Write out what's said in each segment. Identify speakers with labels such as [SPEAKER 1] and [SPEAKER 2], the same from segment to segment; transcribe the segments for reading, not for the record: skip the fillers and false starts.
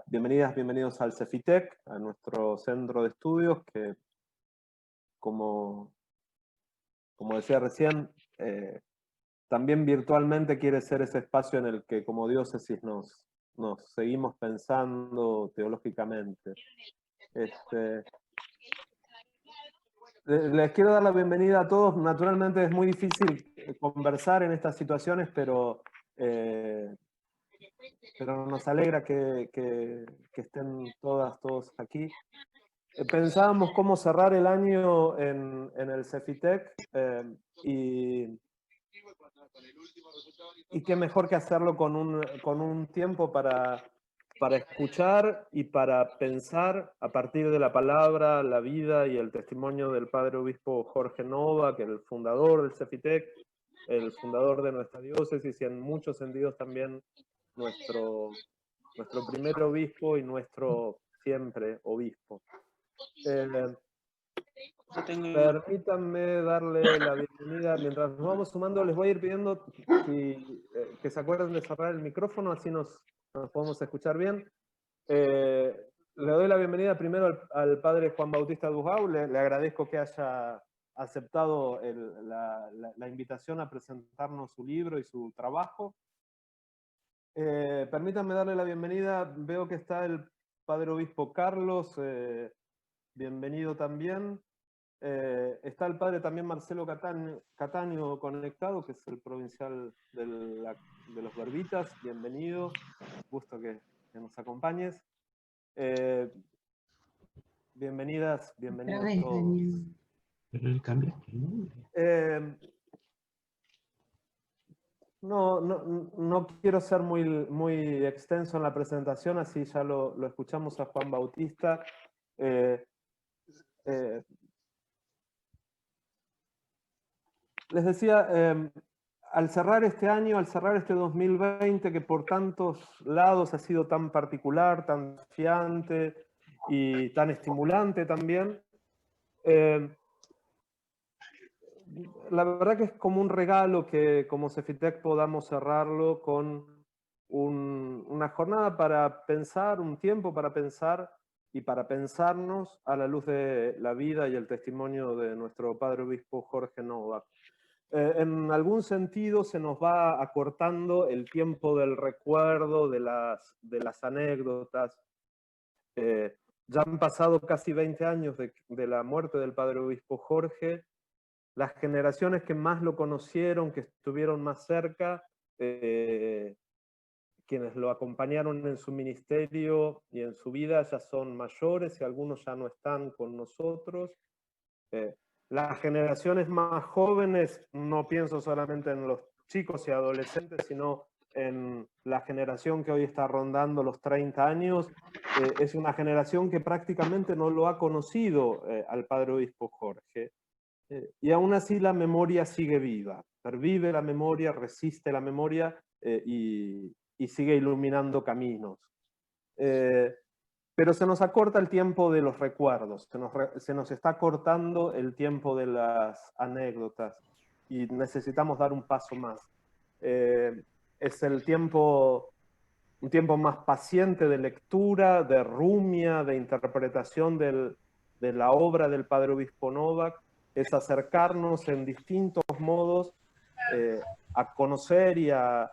[SPEAKER 1] Bienvenidas, bienvenidos al Cefitec, a nuestro centro de estudios que, como decía recién, también virtualmente quiere ser ese espacio en el que como diócesis nos seguimos pensando teológicamente. Les quiero dar la bienvenida a todos. Naturalmente es muy difícil conversar en estas situaciones, pero nos alegra que estén todos aquí. Pensábamos cómo cerrar el año en el Cefitec y qué mejor que hacerlo con un tiempo para escuchar y para pensar a partir de la palabra, la vida y el testimonio del Padre Obispo Jorge Nova, que es el fundador del Cefitec, el fundador de nuestra diócesis y en muchos sentidos también nuestro primer obispo y nuestro siempre obispo. Permítanme darle la bienvenida. Mientras nos vamos sumando, les voy a ir pidiendo que se acuerden de cerrar el micrófono, así nos podemos escuchar bien. Le doy la bienvenida primero al padre Juan Bautista Dujau. Le agradezco que haya aceptado la invitación a presentarnos su libro y su trabajo. Permítanme darle la bienvenida. Veo que está el padre obispo Carlos. Bienvenido también. Está el padre también Marcelo Cataño conectado, que es el provincial de los Verbitas. Bienvenido, gusto que nos acompañes. Bienvenidas, bienvenidos todos. No quiero ser muy extenso en la presentación, así ya lo escuchamos a Juan Bautista. Les decía, al cerrar este año, al cerrar este 2020, que por tantos lados ha sido tan particular, tan desafiante y tan estimulante también, la verdad que es como un regalo que como Cefitec podamos cerrarlo con una jornada para pensar, un tiempo para pensar y para pensarnos a la luz de la vida y el testimonio de nuestro padre obispo Jorge Nova. En algún sentido se nos va acortando el tiempo del recuerdo, de las anécdotas. Ya han pasado casi 20 años de la muerte del padre obispo Jorge. Las generaciones que más lo conocieron, que estuvieron más cerca, quienes lo acompañaron en su ministerio y en su vida ya son mayores y algunos ya no están con nosotros. Las generaciones más jóvenes, no pienso solamente en los chicos y adolescentes, sino en la generación que hoy está rondando los 30 años, es una generación que prácticamente no lo ha conocido al padre obispo Jorge. Y aún así la memoria sigue viva, pervive la memoria, resiste la memoria y sigue iluminando caminos. Pero se nos acorta el tiempo de los recuerdos, se nos está cortando el tiempo de las anécdotas y necesitamos dar un paso más. Es un tiempo más paciente de lectura, de rumia, de interpretación de la obra del padre obispo Novak, es acercarnos en distintos modos a conocer y a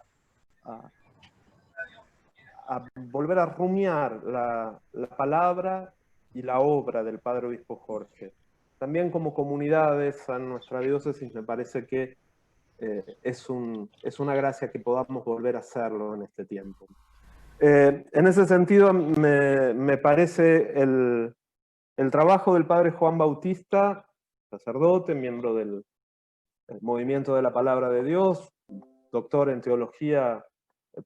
[SPEAKER 1] volver a rumiar la palabra y la obra del padre obispo Jorge. También como comunidades en nuestra diócesis me parece que es una gracia que podamos volver a hacerlo en este tiempo. En ese sentido me parece el trabajo del padre Juan Bautista, sacerdote, miembro del Movimiento de la Palabra de Dios, doctor en teología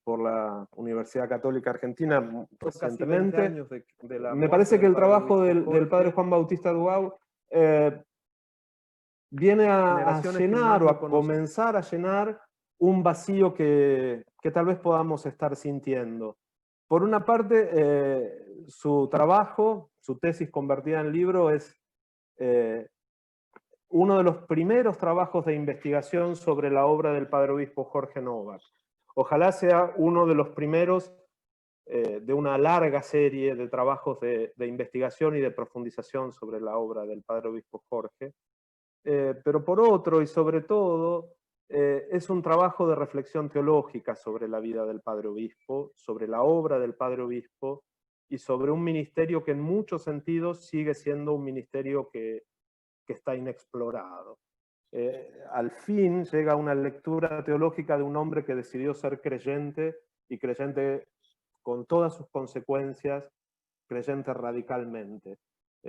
[SPEAKER 1] por la Universidad Católica Argentina recientemente. Me parece que el trabajo del padre Juan Bautista Dujau viene a llenar o a comenzar a llenar un vacío que tal vez podamos estar sintiendo. Por una parte, su trabajo, su tesis convertida en libro es uno de los primeros trabajos de investigación sobre la obra del padre obispo Jorge Novak. Ojalá sea uno de los primeros de una larga serie de trabajos de investigación y de profundización sobre la obra del padre obispo Jorge. Pero por otro, y sobre todo, es un trabajo de reflexión teológica sobre la vida del padre obispo, sobre la obra del padre obispo, y sobre un ministerio que en muchos sentidos sigue siendo un ministerio que está inexplorado. Al fin llega una lectura teológica de un hombre que decidió ser creyente, y creyente con todas sus consecuencias, creyente radicalmente.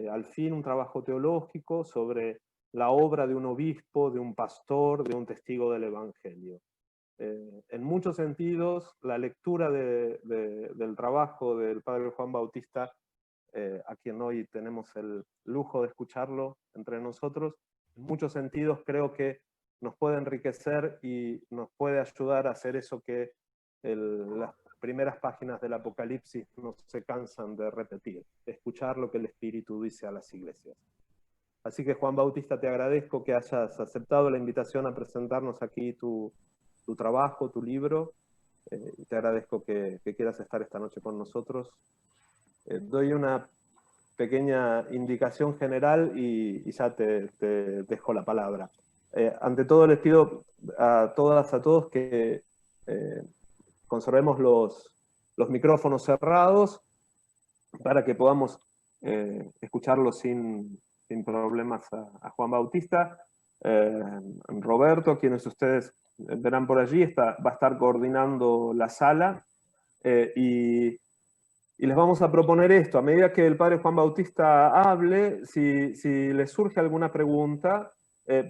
[SPEAKER 1] Al fin un trabajo teológico sobre la obra de un obispo, de un pastor, de un testigo del Evangelio. En muchos sentidos, la lectura del trabajo del padre Juan Bautista, a quien hoy tenemos el lujo de escucharlo entre nosotros, en muchos sentidos creo que nos puede enriquecer y nos puede ayudar a hacer eso que las primeras páginas del Apocalipsis no se cansan de repetir, escuchar lo que el Espíritu dice a las iglesias. Así que, Juan Bautista, te agradezco que hayas aceptado la invitación a presentarnos aquí tu trabajo, tu libro, y te agradezco que quieras estar esta noche con nosotros. Doy una pequeña indicación general y ya te dejo la palabra. Ante todo, les pido a todas, a todos que conservemos los micrófonos cerrados para que podamos escucharlo sin problemas a Juan Bautista. Roberto, quienes ustedes verán por allí, va a estar coordinando la sala, y les vamos a proponer esto: a medida que el padre Juan Bautista hable, si les surge alguna pregunta,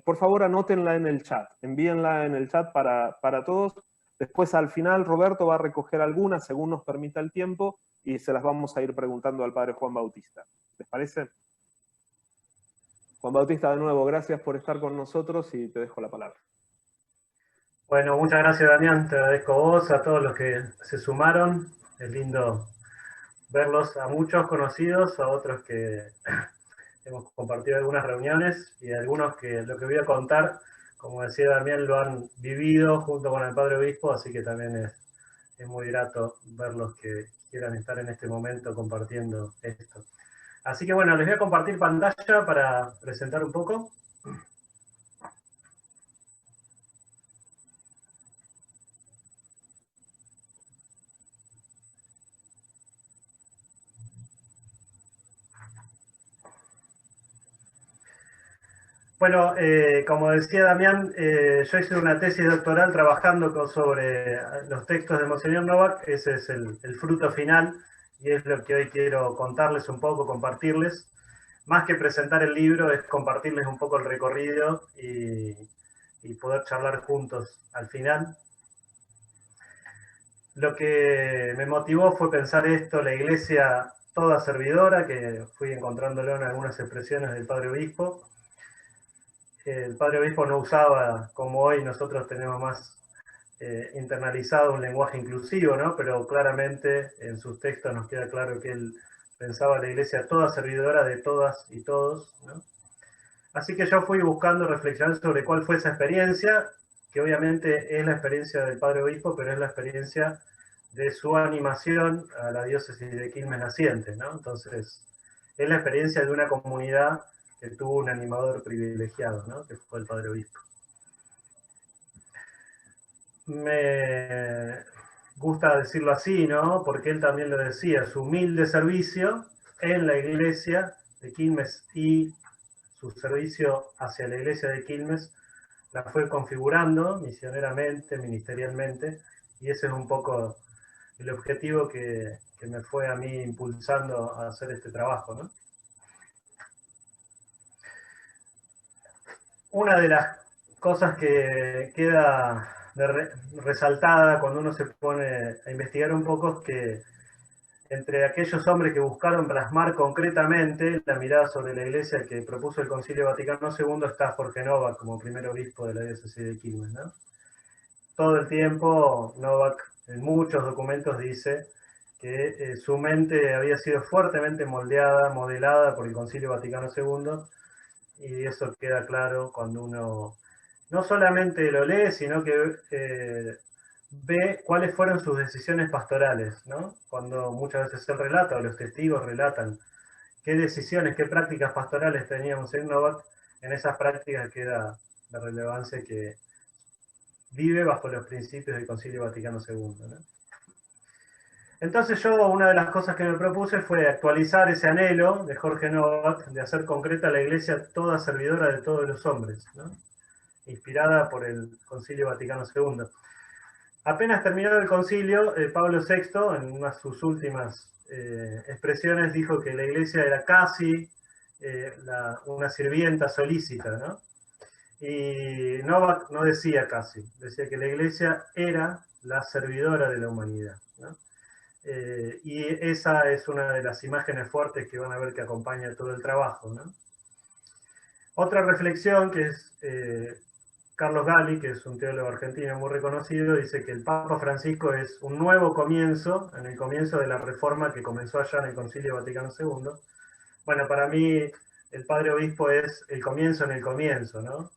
[SPEAKER 1] por favor anótenla en el chat, envíenla en el chat para todos. Después, al final, Roberto va a recoger algunas según nos permita el tiempo y se las vamos a ir preguntando al padre Juan Bautista. ¿Les parece? Juan Bautista, de nuevo, gracias por estar con nosotros y te dejo la palabra.
[SPEAKER 2] Bueno, muchas gracias, Damián. Te agradezco a vos, a todos los que se sumaron. Es lindo verlos, a muchos conocidos, a otros que hemos compartido algunas reuniones, y a algunos que lo que voy a contar, como decía Damián, lo han vivido junto con el padre obispo, así que también es muy grato verlos que quieran estar en este momento compartiendo esto. Así que bueno, les voy a compartir pantalla para presentar un poco. Bueno, como decía Damián, yo hice una tesis doctoral trabajando sobre los textos de Monseñor Novak. Ese es el fruto final, y es lo que hoy quiero contarles un poco, compartirles. Más que presentar el libro, es compartirles un poco el recorrido y poder charlar juntos al final. Lo que me motivó fue pensar esto: la iglesia toda servidora, que fui encontrándolo en algunas expresiones del padre obispo. El padre obispo no usaba, como hoy nosotros tenemos más internalizado, un lenguaje inclusivo, ¿no? Pero claramente en sus textos nos queda claro que él pensaba a la iglesia toda servidora de todas y todos, ¿no? Así que yo fui buscando reflexionar sobre cuál fue esa experiencia, que obviamente es la experiencia del padre obispo, pero es la experiencia de su animación a la diócesis de Quilmes naciente, ¿no? Entonces, es la experiencia de una comunidad que tuvo un animador privilegiado, ¿no? Que fue el padre obispo. Me gusta decirlo así, ¿no? Porque él también lo decía: su humilde servicio en la iglesia de Quilmes y su servicio hacia la iglesia de Quilmes la fue configurando misioneramente, ministerialmente, y ese es un poco el objetivo que me fue a mí impulsando a hacer este trabajo, ¿no? Una de las cosas que queda resaltada cuando uno se pone a investigar un poco es que entre aquellos hombres que buscaron plasmar concretamente la mirada sobre la iglesia que propuso el Concilio Vaticano II está Jorge Novak como primer obispo de la diócesis de Quilmes, ¿no? Todo el tiempo Novak en muchos documentos dice que su mente había sido fuertemente moldeada, modelada por el Concilio Vaticano II, y eso queda claro cuando uno no solamente lo lee, sino que ve cuáles fueron sus decisiones pastorales, ¿no? Cuando muchas veces él relata, o los testigos relatan, qué decisiones, qué prácticas pastorales teníamos en Novak, en esas prácticas queda la relevancia que vive bajo los principios del Concilio Vaticano II, ¿no? Entonces yo, una de las cosas que me propuse fue actualizar ese anhelo de Jorge Novak de hacer concreta la Iglesia toda servidora de todos los hombres, ¿no? Inspirada por el Concilio Vaticano II. Apenas terminado el concilio, Pablo VI, en una de sus últimas expresiones, dijo que la Iglesia era casi una sirvienta solícita, ¿no? Y Novak no decía casi, decía que la Iglesia era la servidora de la humanidad, ¿no? Y esa es una de las imágenes fuertes que van a ver que acompaña todo el trabajo, ¿no? Otra reflexión que es Carlos Gali, que es un teólogo argentino muy reconocido, dice que el Papa Francisco es un nuevo comienzo, en el comienzo de la reforma que comenzó allá en el Concilio Vaticano II. Bueno, para mí el Padre Obispo es el comienzo en el comienzo, ¿no?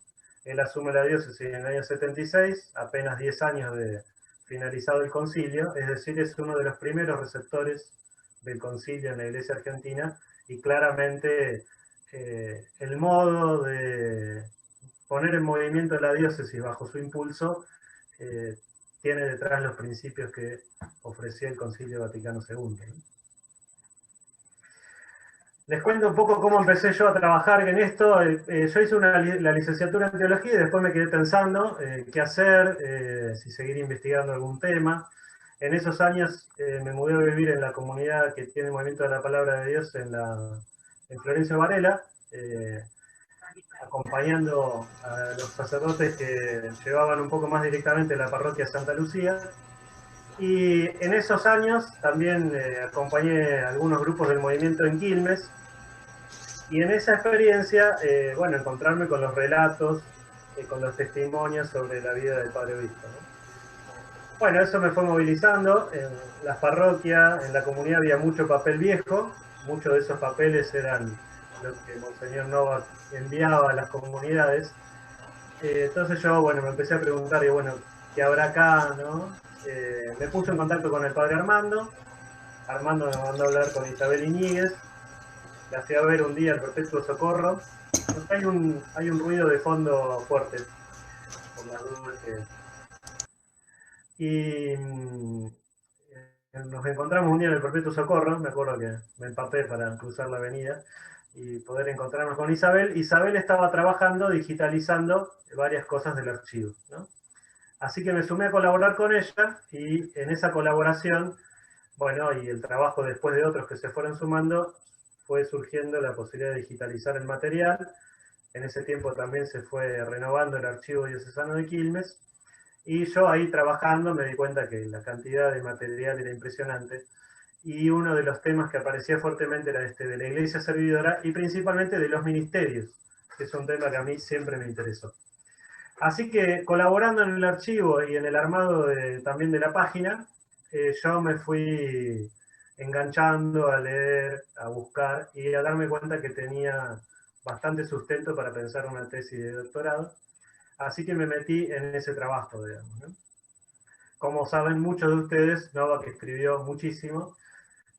[SPEAKER 2] Él asume la diócesis en el año 76, apenas 10 años de finalizado el concilio, es decir, es uno de los primeros receptores del concilio en la Iglesia argentina, y claramente el modo de poner en movimiento la diócesis bajo su impulso tiene detrás los principios que ofrecía el Concilio Vaticano II, ¿no? Les cuento un poco cómo empecé yo a trabajar en esto. Yo hice la licenciatura en teología y después me quedé pensando qué hacer, si seguir investigando algún tema. En esos años me mudé a vivir en la comunidad que tiene el Movimiento de la Palabra de Dios en Florencio Varela, acompañando a los sacerdotes que llevaban un poco más directamente la parroquia Santa Lucía. Y en esos años también acompañé a algunos grupos del movimiento en Quilmes. Y en esa experiencia, bueno, encontrarme con los relatos, con los testimonios sobre la vida del Padre Obispo, ¿no? Bueno, eso me fue movilizando. En las parroquias, en la comunidad había mucho papel viejo. Muchos de esos papeles eran los que Monseñor Novak enviaba a las comunidades. Entonces yo, bueno, me empecé a preguntar, y bueno, ¿qué habrá acá, no? Me puse en contacto con el Padre Armando. Armando me mandó a hablar con Isabel Iñiguez. La fui a ver un día al Perpetuo Socorro. Hay un ruido de fondo fuerte, por las dudas que... Y nos encontramos un día en el Perpetuo Socorro, me acuerdo que me empapé para cruzar la avenida y poder encontrarnos con Isabel. Isabel estaba trabajando, digitalizando varias cosas del archivo, ¿no? Así que me sumé a colaborar con ella, y en esa colaboración, bueno, y el trabajo después de otros que se fueron sumando, fue surgiendo la posibilidad de digitalizar el material. En ese tiempo también se fue renovando el archivo diocesano de Quilmes, y yo ahí trabajando me di cuenta que la cantidad de material era impresionante, y uno de los temas que aparecía fuertemente era este de la iglesia servidora, y principalmente de los ministerios, que es un tema que a mí siempre me interesó. Así que colaborando en el archivo y en el armado también de la página, yo me fui enganchando a leer, a buscar y a darme cuenta que tenía bastante sustento para pensar una tesis de doctorado. Así que me metí en ese trabajo, digamos, ¿no? Como saben muchos de ustedes, Novak escribió muchísimo.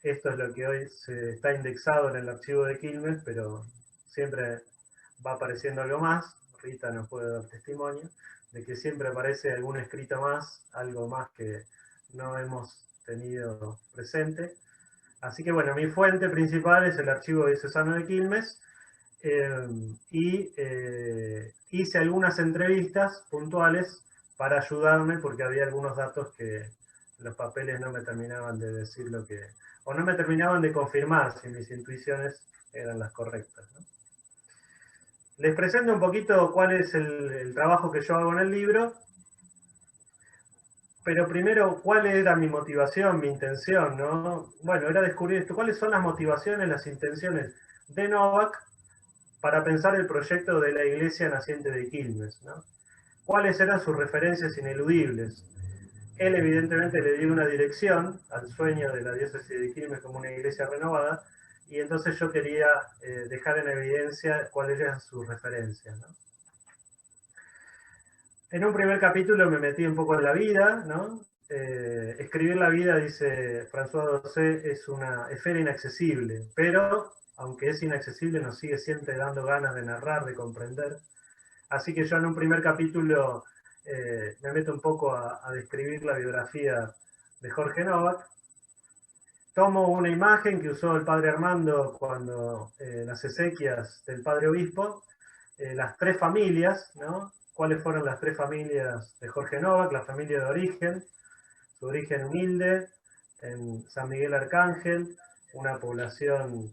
[SPEAKER 2] Esto es lo que hoy está indexado en el archivo de Quilmes, pero siempre va apareciendo algo más. Rita nos puede dar testimonio de que siempre aparece algún escrito más, algo más que no hemos tenido presente. Así que bueno, mi fuente principal es el archivo diocesano de Quilmes, y hice algunas entrevistas puntuales para ayudarme, porque había algunos datos que los papeles no me terminaban de decir lo que, o no me terminaban de confirmar si mis intuiciones eran las correctas, ¿no? Les presento un poquito cuál es el trabajo que yo hago en el libro, pero primero, ¿cuál era mi motivación, mi intención, ¿no? Bueno, era descubrir esto, cuáles son las motivaciones, las intenciones de Novak para pensar el proyecto de la Iglesia Naciente de Quilmes, ¿no? ¿Cuáles eran sus referencias ineludibles? Él evidentemente le dio una dirección al sueño de la diócesis de Quilmes como una iglesia renovada, y entonces yo quería dejar en evidencia cuáles eran sus referencias, ¿no? En un primer capítulo me metí un poco en la vida, ¿no? Escribir la vida, dice François Docet, es una esfera inaccesible, pero aunque es inaccesible nos sigue siempre dando ganas de narrar, de comprender. Así que yo en un primer capítulo me meto un poco a describir la biografía de Jorge Novak. Tomo una imagen que usó el padre Armando cuando las exequias del padre obispo, las tres familias, ¿no? ¿Cuáles fueron las tres familias de Jorge Novak? La familia de origen, su origen humilde, en San Miguel Arcángel, una población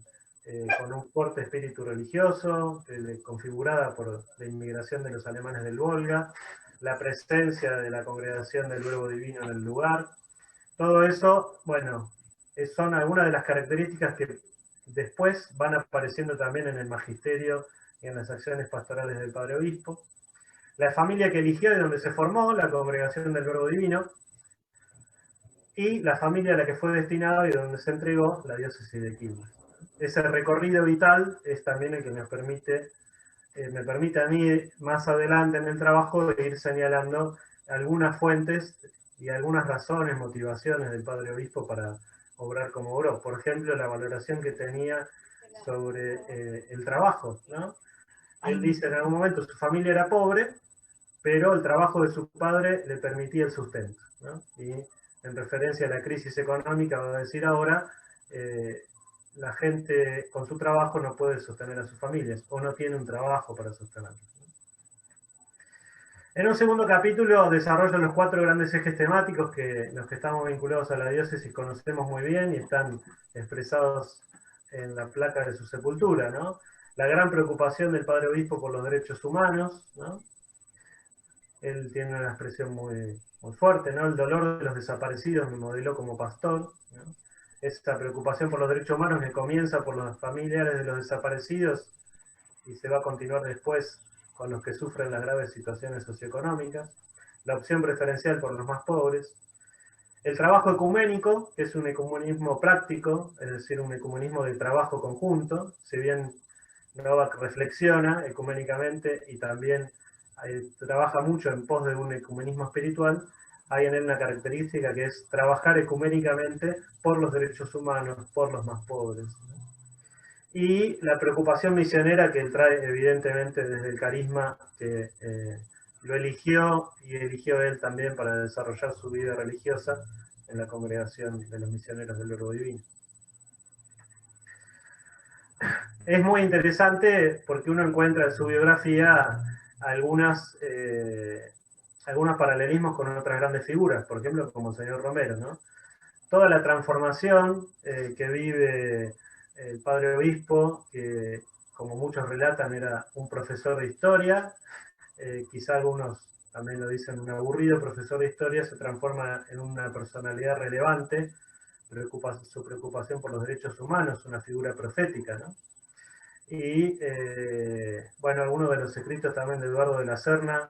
[SPEAKER 2] con un fuerte espíritu religioso, configurada por la inmigración de los alemanes del Volga, la presencia de la congregación del Verbo Divino en el lugar. Todo eso, bueno, son algunas de las características que después van apareciendo también en el magisterio y en las acciones pastorales del Padre Obispo. La familia que eligió y donde se formó, la congregación del Verbo Divino, y la familia a la que fue destinado y donde se entregó, la diócesis de Quilmes. Ese recorrido vital es también el que me permite a mí más adelante en el trabajo ir señalando algunas fuentes y algunas razones, motivaciones del Padre Obispo para obrar como obró. Por ejemplo, la valoración que tenía sobre el trabajo, ¿no? Él dice en algún momento su familia era pobre, pero el trabajo de su padre le permitía el sustento, ¿no? Y en referencia a la crisis económica, va a decir ahora, la gente con su trabajo no puede sostener a sus familias, o no tiene un trabajo para sostenerlos. En un segundo capítulo desarrollo los 4 grandes ejes temáticos que los que estamos vinculados a la diócesis conocemos muy bien y están expresados en la placa de su sepultura, ¿no? La gran preocupación del Padre Obispo por los derechos humanos, ¿no? Él tiene una expresión muy fuerte, ¿no? El dolor de los desaparecidos me modeló como pastor, ¿no? Esta preocupación por los derechos humanos que comienza por los familiares de los desaparecidos y se va a continuar después con los que sufren las graves situaciones socioeconómicas, la opción preferencial por los más pobres, el trabajo ecuménico, que es un ecumenismo práctico, es decir, un ecumenismo de trabajo conjunto, si bien Novak reflexiona ecuménicamente y también trabaja mucho en pos de un ecumenismo espiritual, hay en él una característica que es trabajar ecuménicamente por los derechos humanos, por los más pobres. Y la preocupación misionera que él trae evidentemente desde el carisma que lo eligió y eligió él también para desarrollar su vida religiosa en la congregación de los misioneros del Verbo Divino. Es muy interesante porque uno encuentra en su biografía algunos paralelismos con otras grandes figuras, por ejemplo, como el señor Romero, ¿no? Toda la transformación que vive el Padre Obispo, que como muchos relatan era un profesor de historia, quizá algunos también lo dicen, un aburrido profesor de historia, se transforma en una personalidad relevante, su preocupación por los derechos humanos, una figura profética, ¿no? Y bueno, algunos de los escritos también de Eduardo de la Serna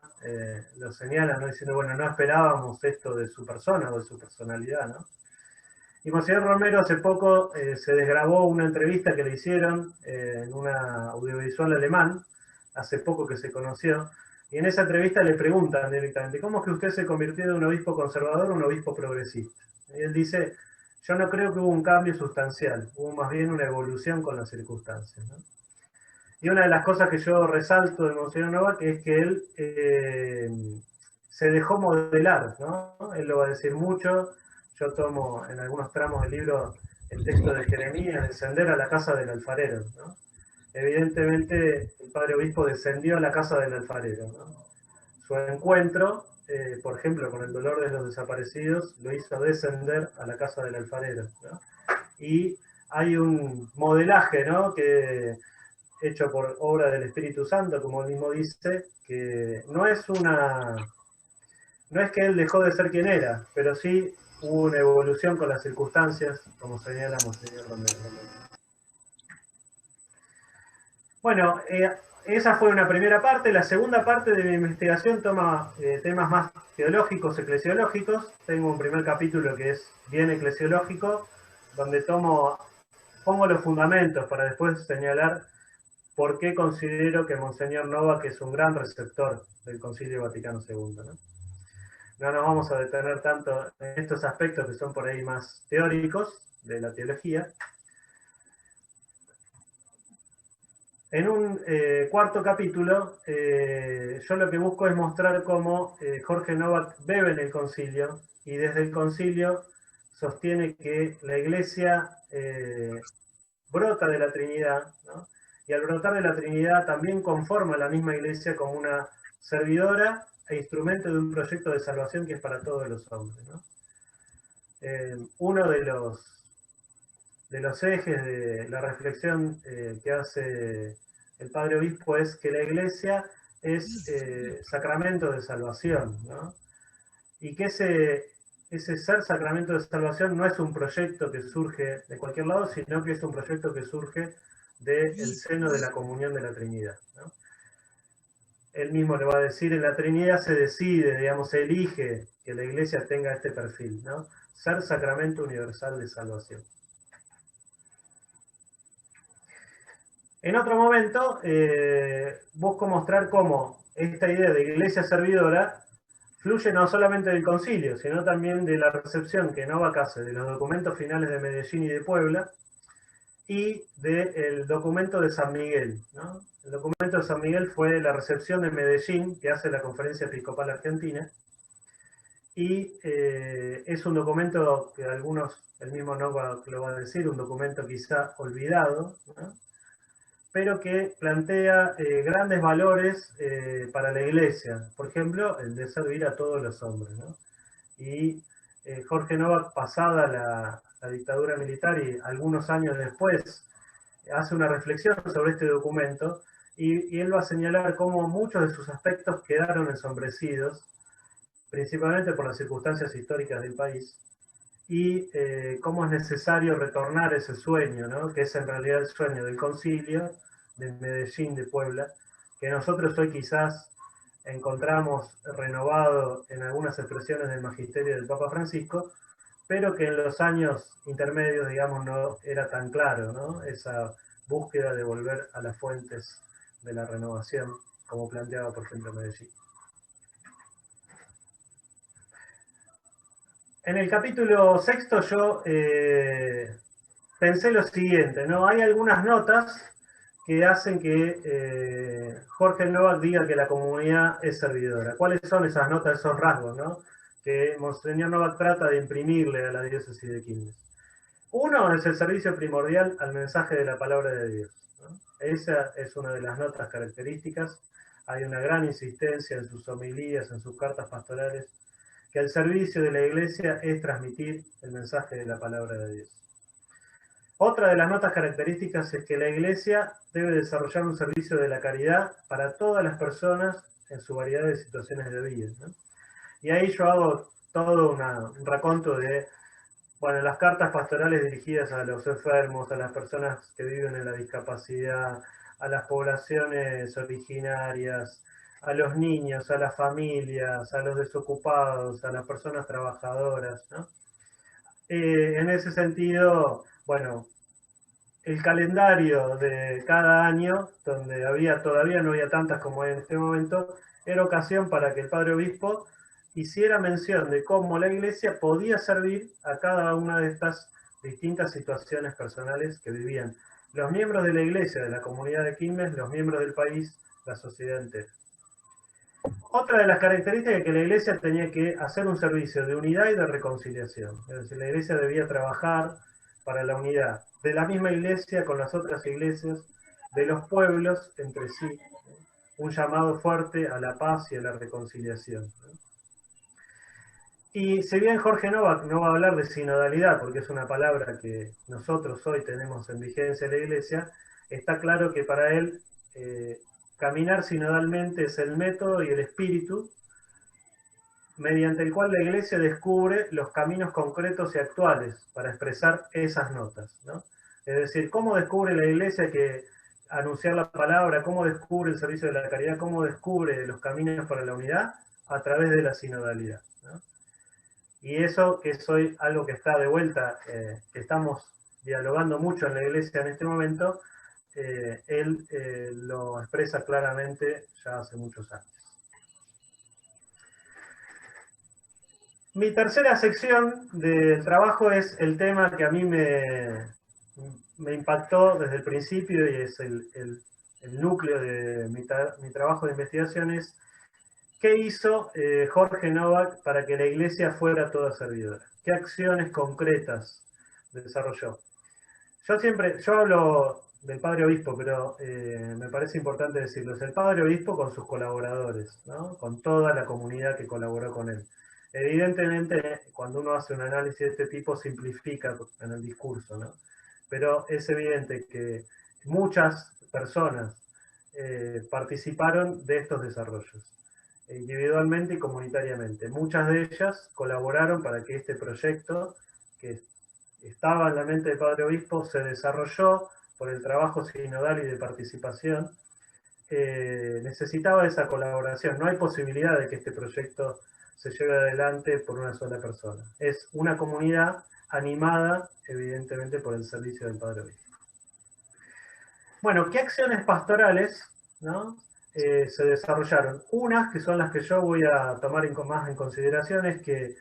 [SPEAKER 2] lo señalan, ¿no? Diciendo, bueno, no esperábamos esto de su persona o de su personalidad, ¿no? Y Monseñor Romero hace poco se desgrabó una entrevista que le hicieron en una audiovisual alemán, hace poco que se conoció, y en esa entrevista le preguntan directamente, ¿cómo es que usted se convirtió de un obispo conservador a un obispo progresista? Y él dice, yo no creo que hubo un cambio sustancial, hubo más bien una evolución con las circunstancias, ¿no? Y una de las cosas que yo resalto de Monseñor Novak es que él se dejó modelar, ¿no? Él lo va a decir mucho. Yo tomo en algunos tramos del libro el texto de Jeremías, descender a la casa del alfarero, ¿no? Evidentemente, el Padre Obispo descendió a la casa del alfarero, ¿no? Su encuentro, por ejemplo, con el dolor de los desaparecidos, lo hizo descender a la casa del alfarero, ¿no? Y hay un modelaje, ¿no? Que hecho por obra del Espíritu Santo, como él mismo dice, que no es que él dejó de ser quien era, pero sí hubo una evolución con las circunstancias, como señala Monseñor Romero. Bueno, esa fue una primera parte. La segunda parte de mi investigación toma temas más teológicos, eclesiológicos. Tengo un primer capítulo que es bien eclesiológico, donde pongo los fundamentos para después señalar por qué considero que Monseñor Novak es un gran receptor del Concilio Vaticano II, ¿no? No nos vamos a detener tanto en estos aspectos que son por ahí más teóricos de la teología. En un cuarto capítulo, yo lo que busco es mostrar cómo Jorge Novak bebe en el concilio y desde el concilio sostiene que la Iglesia brota de la Trinidad, ¿no? Y al brotar de la Trinidad también conforma la misma Iglesia como una servidora e instrumento de un proyecto de salvación que es para todos los hombres, ¿no? Uno de los ejes de la reflexión que hace el Padre Obispo es que la Iglesia es sacramento de salvación, ¿no? Y que ese ser sacramento de salvación no es un proyecto que surge de cualquier lado, sino que es un proyecto que surge del seno de la comunión de la Trinidad, ¿no? Él mismo le va a decir, en la Trinidad se decide, digamos, se elige que la Iglesia tenga este perfil, ¿no? Ser sacramento universal de salvación. En otro momento, busco mostrar cómo esta idea de iglesia servidora fluye no solamente del concilio, sino también de la recepción que Novak hace de los documentos finales de Medellín y de Puebla y del documento de San Miguel, ¿no? El documento de San Miguel fue la recepción de Medellín que hace la Conferencia Episcopal Argentina y es un documento que algunos, el mismo Novak lo va a decir, un documento quizá olvidado, ¿no? Pero que plantea grandes valores para la Iglesia. Por ejemplo, el de servir a todos los hombres, ¿no? Y Jorge Novak, pasada la dictadura militar y algunos años después, hace una reflexión sobre este documento y él va a señalar cómo muchos de sus aspectos quedaron ensombrecidos, principalmente por las circunstancias históricas del país, y cómo es necesario retornar ese sueño, ¿no? Que es en realidad el sueño del concilio, de Medellín, de Puebla, que nosotros hoy quizás encontramos renovado en algunas expresiones del magisterio del Papa Francisco, pero que en los años intermedios, digamos, no era tan claro, ¿no? Esa búsqueda de volver a las fuentes de la renovación, como planteaba, por ejemplo, Medellín. En el capítulo sexto yo pensé lo siguiente, ¿no? Hay algunas notas que hacen que Jorge Novak diga que la comunidad es servidora. ¿Cuáles son esas notas, esos rasgos, ¿no? Que Monseñor Novak trata de imprimirle a la diócesis de Quilmes? Uno es el servicio primordial al mensaje de la palabra de Dios, ¿no? Esa es una de las notas características. Hay una gran insistencia en sus homilías, en sus cartas pastorales, que el servicio de la Iglesia es transmitir el mensaje de la palabra de Dios. Otra de las notas características es que la Iglesia debe desarrollar un servicio de la caridad para todas las personas en su variedad de situaciones de vida, ¿no? Y ahí yo hago todo un raconto de, bueno, las cartas pastorales dirigidas a los enfermos, a las personas que viven en la discapacidad, a las poblaciones originarias, a los niños, a las familias, a los desocupados, a las personas trabajadoras, ¿no? En ese sentido, bueno, el calendario de cada año, donde todavía no había tantas como hay en este momento, era ocasión para que el Padre Obispo hiciera mención de cómo la Iglesia podía servir a cada una de estas distintas situaciones personales que vivían los miembros de la Iglesia, de la comunidad de Quilmes, los miembros del país, la sociedad entera. Otra de las características es que la Iglesia tenía que hacer un servicio de unidad y de reconciliación. Es decir, la Iglesia debía trabajar para la unidad de la misma Iglesia con las otras iglesias, de los pueblos entre sí. Un llamado fuerte a la paz y a la reconciliación. Y si bien Jorge Novak no va a hablar de sinodalidad, porque es una palabra que nosotros hoy tenemos en vigencia en la Iglesia, está claro que para él caminar sinodalmente es el método y el espíritu mediante el cual la Iglesia descubre los caminos concretos y actuales para expresar esas notas, ¿no? Es decir, ¿cómo descubre la Iglesia que anunciar la palabra? ¿Cómo descubre el servicio de la caridad? ¿Cómo descubre los caminos para la unidad? A través de la sinodalidad, ¿no? Y eso que es hoy algo que está de vuelta, que estamos dialogando mucho en la Iglesia en este momento, él lo expresa claramente ya hace muchos años. Mi tercera sección del trabajo es el tema que a mí me impactó desde el principio y es el núcleo de mi trabajo de investigación, es ¿qué hizo Jorge Novak para que la iglesia fuera toda servidora? ¿Qué acciones concretas desarrolló? Yo hablo del padre obispo, pero me parece importante decirlo. Es el padre obispo con sus colaboradores, ¿no? Con toda la comunidad que colaboró con él. Evidentemente, cuando uno hace un análisis de este tipo, simplifica en el discurso, ¿no? Pero es evidente que muchas personas participaron de estos desarrollos, individualmente y comunitariamente. Muchas de ellas colaboraron para que este proyecto, que estaba en la mente del padre obispo, se desarrolló por el trabajo sinodal y de participación. Necesitaba esa colaboración. No hay posibilidad de que este proyecto se lleve adelante por una sola persona. Es una comunidad animada, evidentemente, por el servicio del padre obispo. Bueno, ¿qué acciones pastorales, ¿no? Se desarrollaron? Unas, que son las que yo voy a tomar más en consideración, es que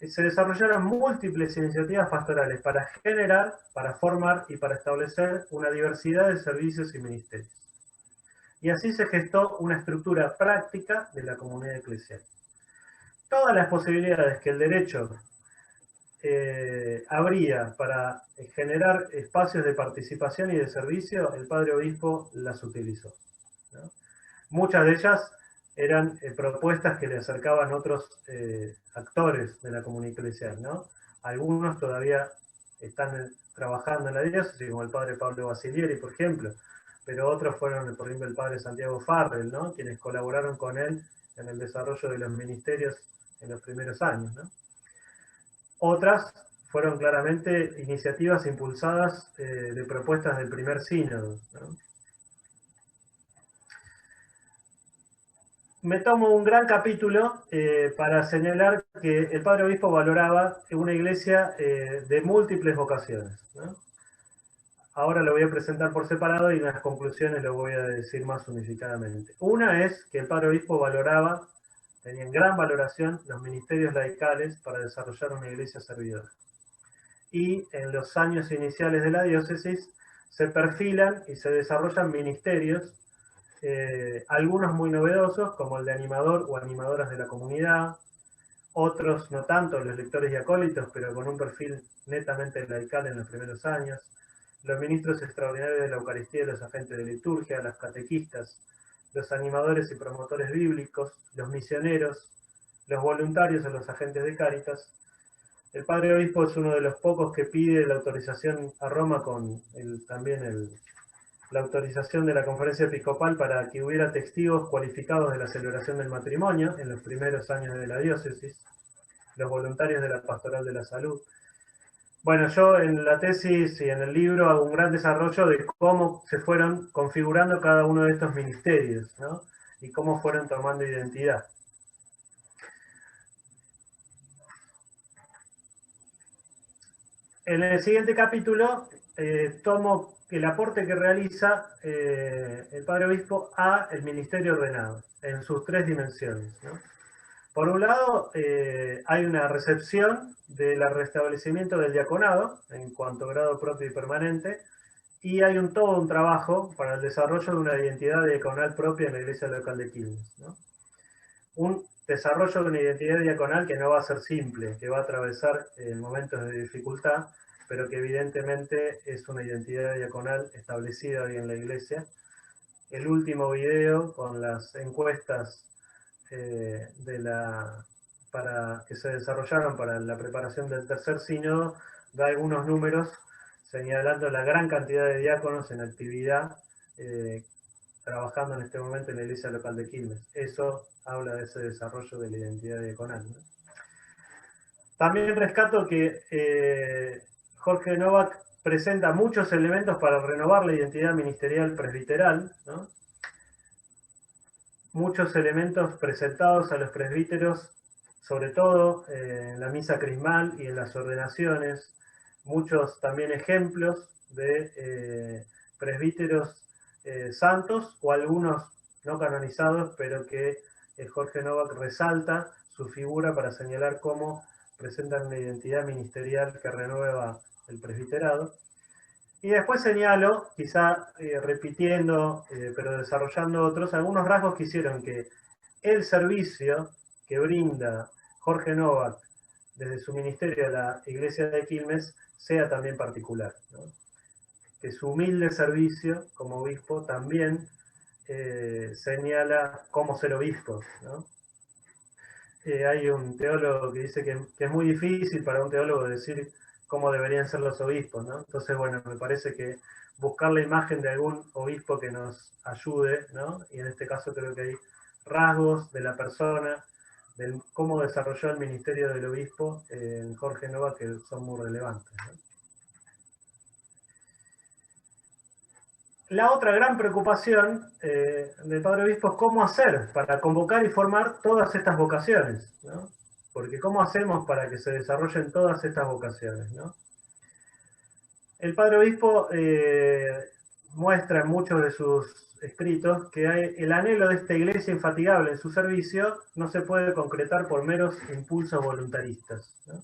[SPEAKER 2] se desarrollaron múltiples iniciativas pastorales para generar, para formar y para establecer una diversidad de servicios y ministerios. Y así se gestó una estructura práctica de la comunidad eclesial. Todas las posibilidades que el derecho habría para generar espacios de participación y de servicio, el padre obispo las utilizó, ¿no? Muchas de ellas eran propuestas que le acercaban otros actores de la comunidad eclesial, ¿no? Algunos todavía están trabajando en la diócesis, como el padre Pablo Basilieri, por ejemplo, pero otros fueron, por ejemplo, el padre Santiago Farrell, ¿no? Quienes colaboraron con él en el desarrollo de los ministerios en los primeros años, ¿no? Otras fueron claramente iniciativas impulsadas de propuestas del primer sínodo, ¿no? Me tomo un gran capítulo para señalar que el padre obispo valoraba una iglesia de múltiples vocaciones, ¿no? Ahora lo voy a presentar por separado y en las conclusiones lo voy a decir más unificadamente. Una es que el padre obispo valoraba, tenía en gran valoración los ministerios laicales para desarrollar una iglesia servidora. Y en los años iniciales de la diócesis se perfilan y se desarrollan ministerios, algunos muy novedosos, como el de animador o animadoras de la comunidad, otros no tanto, los lectores y acólitos, pero con un perfil netamente laical en los primeros años, los ministros extraordinarios de la Eucaristía y los agentes de liturgia, las catequistas, los animadores y promotores bíblicos, los misioneros, los voluntarios o los agentes de Cáritas. El padre obispo es uno de los pocos que pide la autorización a Roma con la autorización de la conferencia episcopal para que hubiera testigos cualificados de la celebración del matrimonio en los primeros años de la diócesis, los voluntarios de la pastoral de la salud. Bueno, yo en la tesis y en el libro hago un gran desarrollo de cómo se fueron configurando cada uno de estos ministerios, ¿no? Y cómo fueron tomando identidad. En el siguiente capítulo tomo el aporte que realiza el padre obispo a el ministerio ordenado, en sus tres dimensiones, ¿no? Por un lado, hay una recepción del restablecimiento del diaconado, en cuanto a grado propio y permanente, y hay todo un trabajo para el desarrollo de una identidad diaconal propia en la iglesia local de Quilmes, ¿no? Un desarrollo de una identidad diaconal que no va a ser simple, que va a atravesar momentos de dificultad, pero que evidentemente es una identidad diaconal establecida hoy en la iglesia. El último video con las encuestas que se desarrollaron para la preparación del tercer sínodo da algunos números señalando la gran cantidad de diáconos en actividad trabajando en este momento en la iglesia local de Quilmes. Eso habla de ese desarrollo de la identidad diaconal, ¿no? También rescato que Jorge Novak presenta muchos elementos para renovar la identidad ministerial presbiteral, ¿no? Muchos elementos presentados a los presbíteros, sobre todo en la misa crismal y en las ordenaciones, muchos también ejemplos de presbíteros santos o algunos no canonizados, pero que Jorge Novak resalta su figura para señalar cómo presentan una identidad ministerial que renueva el presbiterado. Y después señalo, quizá repitiendo, pero desarrollando otros, algunos rasgos que hicieron que el servicio que brinda Jorge Novak desde su ministerio a la iglesia de Quilmes sea también particular, ¿no? Que su humilde servicio como obispo también señala cómo ser obispo, ¿no? Hay un teólogo que dice que es muy difícil para un teólogo decir cómo deberían ser los obispos, ¿no? Entonces, bueno, me parece que buscar la imagen de algún obispo que nos ayude, ¿no? Y en este caso creo que hay rasgos de la persona, de cómo desarrolló el ministerio del obispo en Jorge Nova que son muy relevantes, ¿no? La otra gran preocupación del padre obispo es cómo hacer para convocar y formar todas estas vocaciones, ¿no? Porque ¿cómo hacemos para que se desarrollen todas estas vocaciones, ¿no? El padre obispo muestra en muchos de sus escritos que el anhelo de esta iglesia infatigable en su servicio no se puede concretar por meros impulsos voluntaristas, ¿no?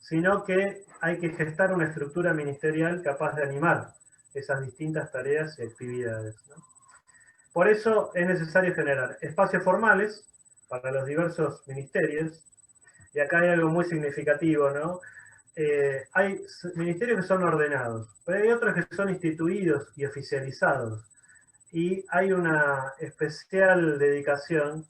[SPEAKER 2] Sino que hay que gestar una estructura ministerial capaz de animar esas distintas tareas y actividades, ¿no? Por eso es necesario generar espacios formales para los diversos ministerios, y acá hay algo muy significativo, ¿no? Hay ministerios que son ordenados, pero hay otros que son instituidos y oficializados, y hay una especial dedicación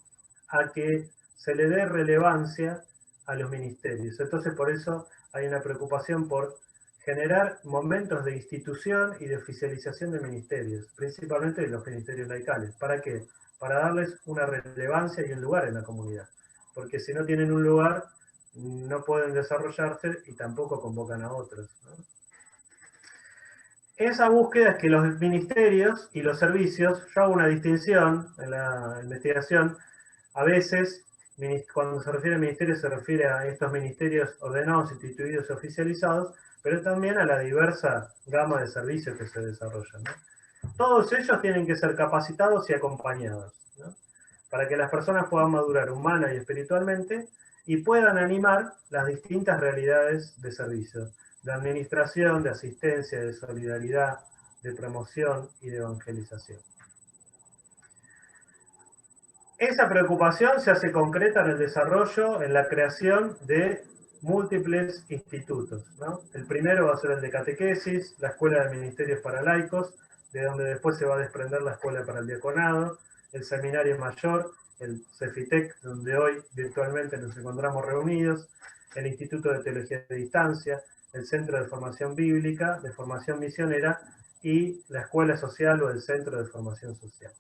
[SPEAKER 2] a que se le dé relevancia a los ministerios. Entonces, por eso hay una preocupación por generar momentos de institución y de oficialización de ministerios, principalmente de los ministerios laicales. ¿Para qué? Para darles una relevancia y un lugar en la comunidad. Porque si no tienen un lugar, no pueden desarrollarse y tampoco convocan a otros, ¿no? Esa búsqueda es que los ministerios y los servicios, yo hago una distinción en la investigación, a veces cuando se refiere a ministerios se refiere a estos ministerios ordenados, instituidos y oficializados, pero también a la diversa gama de servicios que se desarrollan, ¿no? Todos ellos tienen que ser capacitados y acompañados, ¿no? Para que las personas puedan madurar humana y espiritualmente y puedan animar las distintas realidades de servicio, de administración, de asistencia, de solidaridad, de promoción y de evangelización. Esa preocupación se hace concreta en el desarrollo, en la creación de múltiples institutos, ¿no? El primero va a ser el de catequesis, la Escuela de Ministerios para Laicos, de donde después se va a desprender la Escuela para el Diaconado, el Seminario Mayor, el CEFITEC, donde hoy virtualmente nos encontramos reunidos, el Instituto de Teología de Distancia, el Centro de Formación Bíblica, de Formación Misionera y la Escuela Social o el Centro de Formación Social.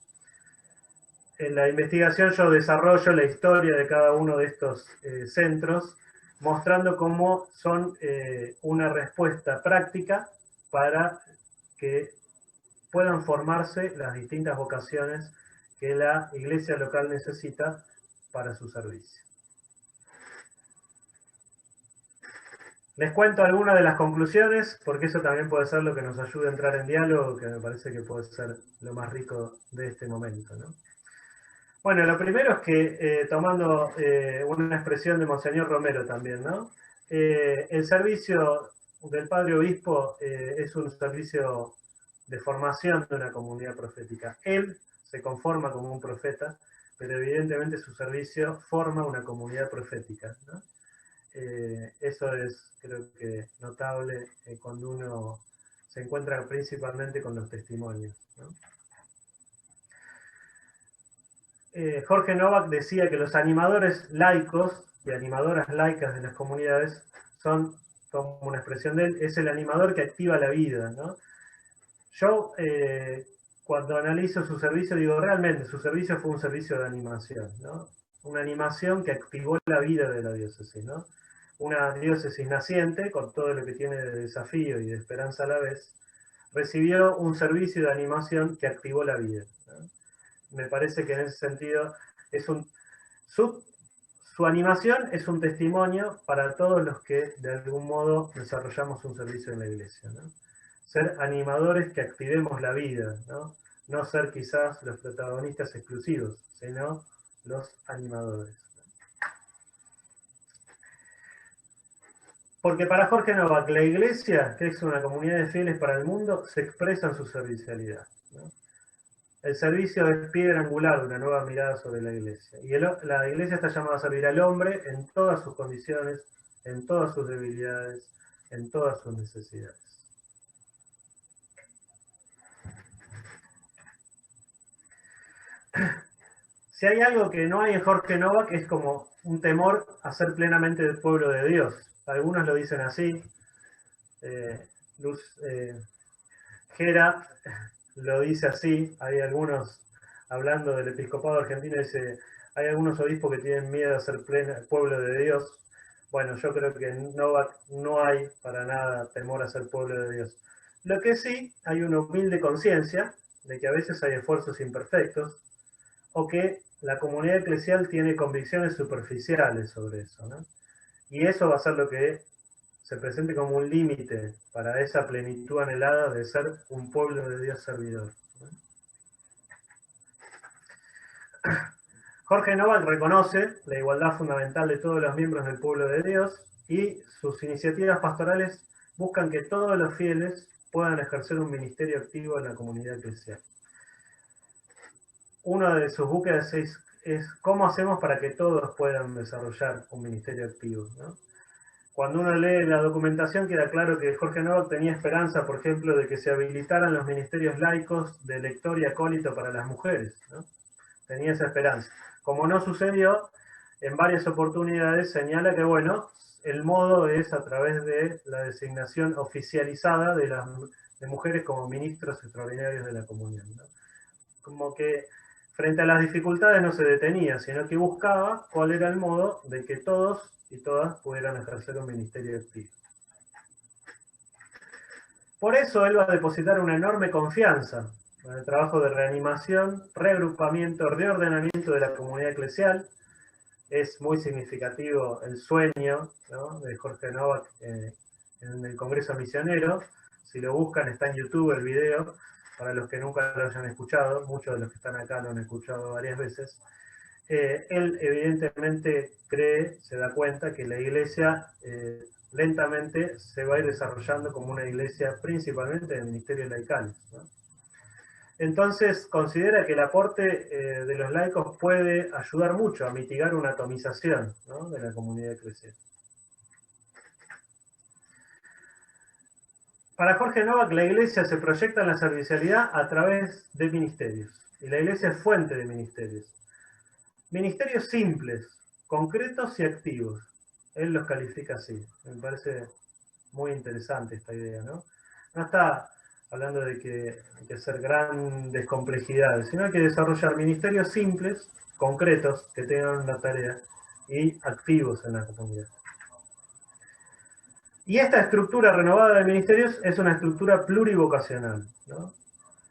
[SPEAKER 2] En la investigación yo desarrollo la historia de cada uno de estos centros, mostrando cómo son una respuesta práctica para que puedan formarse las distintas vocaciones que la iglesia local necesita para su servicio. Les cuento algunas de las conclusiones, porque eso también puede ser lo que nos ayude a entrar en diálogo, que me parece que puede ser lo más rico de este momento, ¿no? Bueno, lo primero es que, tomando una expresión de Monseñor Romero también, ¿no? El servicio del Padre Obispo es un servicio de formación de una comunidad profética. Él se conforma como un profeta, pero evidentemente su servicio forma una comunidad profética, ¿no? Eso es, creo que, notable cuando uno se encuentra principalmente con los testimonios, ¿no? Jorge Novak decía que los animadores laicos y animadoras laicas de las comunidades son, como una expresión de él, es el animador que activa la vida, ¿no? Yo, cuando analizo su servicio, digo, realmente su servicio fue un servicio de animación, ¿no? Una animación que activó la vida de la diócesis, ¿no? Una diócesis naciente, con todo lo que tiene de desafío y de esperanza a la vez, recibió un servicio de animación que activó la vida, ¿no? Me parece que en ese sentido es su animación es un testimonio para todos los que de algún modo desarrollamos un servicio en la iglesia, ¿no? ser animadores que activemos la vida, ¿no? No ser quizás los protagonistas exclusivos, sino los animadores. Porque para Jorge Novak, la iglesia, que es una comunidad de fieles para el mundo, se expresa en su servicialidad, ¿no? El servicio es piedra angular de una nueva mirada sobre la iglesia. Y la iglesia está llamada a servir al hombre en todas sus condiciones, en todas sus debilidades, en todas sus necesidades. Si hay algo que no hay en Jorge Novak, es como un temor a ser plenamente del pueblo de Dios. Algunos lo dicen así. Gera lo dice así. Hay algunos, hablando del episcopado argentino, dice, hay algunos obispos que tienen miedo a ser pueblo de Dios. Bueno, yo creo que en Novak no hay para nada temor a ser pueblo de Dios. Lo que sí, hay una humilde conciencia de que a veces hay esfuerzos imperfectos, o que la comunidad eclesial tiene convicciones superficiales sobre eso, ¿no? Y eso va a ser lo que se presente como un límite para esa plenitud anhelada de ser un pueblo de Dios servidor, ¿no? Jorge Novak reconoce la igualdad fundamental de todos los miembros del pueblo de Dios y sus iniciativas pastorales buscan que todos los fieles puedan ejercer un ministerio activo en la comunidad eclesial. Una de sus búsquedas es cómo hacemos para que todos puedan desarrollar un ministerio activo, ¿no? Cuando uno lee la documentación queda claro que Jorge Novak tenía esperanza, por ejemplo, de que se habilitaran los ministerios laicos de lector y acólito para las mujeres, ¿no? Tenía esa esperanza. Como no sucedió, en varias oportunidades señala que, bueno, el modo es a través de la designación oficializada de mujeres como ministros extraordinarios de la comunión, ¿no? Como que frente a las dificultades no se detenía, sino que buscaba cuál era el modo de que todos y todas pudieran ejercer un ministerio activo. Por eso él va a depositar una enorme confianza en el trabajo de reanimación, reagrupamiento, reordenamiento de la comunidad eclesial. Es muy significativo el sueño, ¿no?, de Jorge Novak en el Congreso Misionero. Si lo buscan, está en YouTube el video, para los que nunca lo hayan escuchado. Muchos de los que están acá lo han escuchado varias veces. Él evidentemente cree, se da cuenta que la iglesia lentamente se va a ir desarrollando como una iglesia principalmente de ministerios laicales, ¿no? Entonces considera que el aporte de los laicos puede ayudar mucho a mitigar una atomización, ¿no?, de la comunidad eclesial. Para Jorge Novak, la iglesia se proyecta en la servicialidad a través de ministerios, y la iglesia es fuente de ministerios. Ministerios simples, concretos y activos. Él los califica así. Me parece muy interesante esta idea, ¿no? No está hablando de que hay que hacer grandes complejidades, sino hay que desarrollar ministerios simples, concretos, que tengan una tarea, y activos en la comunidad. Y esta estructura renovada de ministerios es una estructura plurivocacional, ¿no?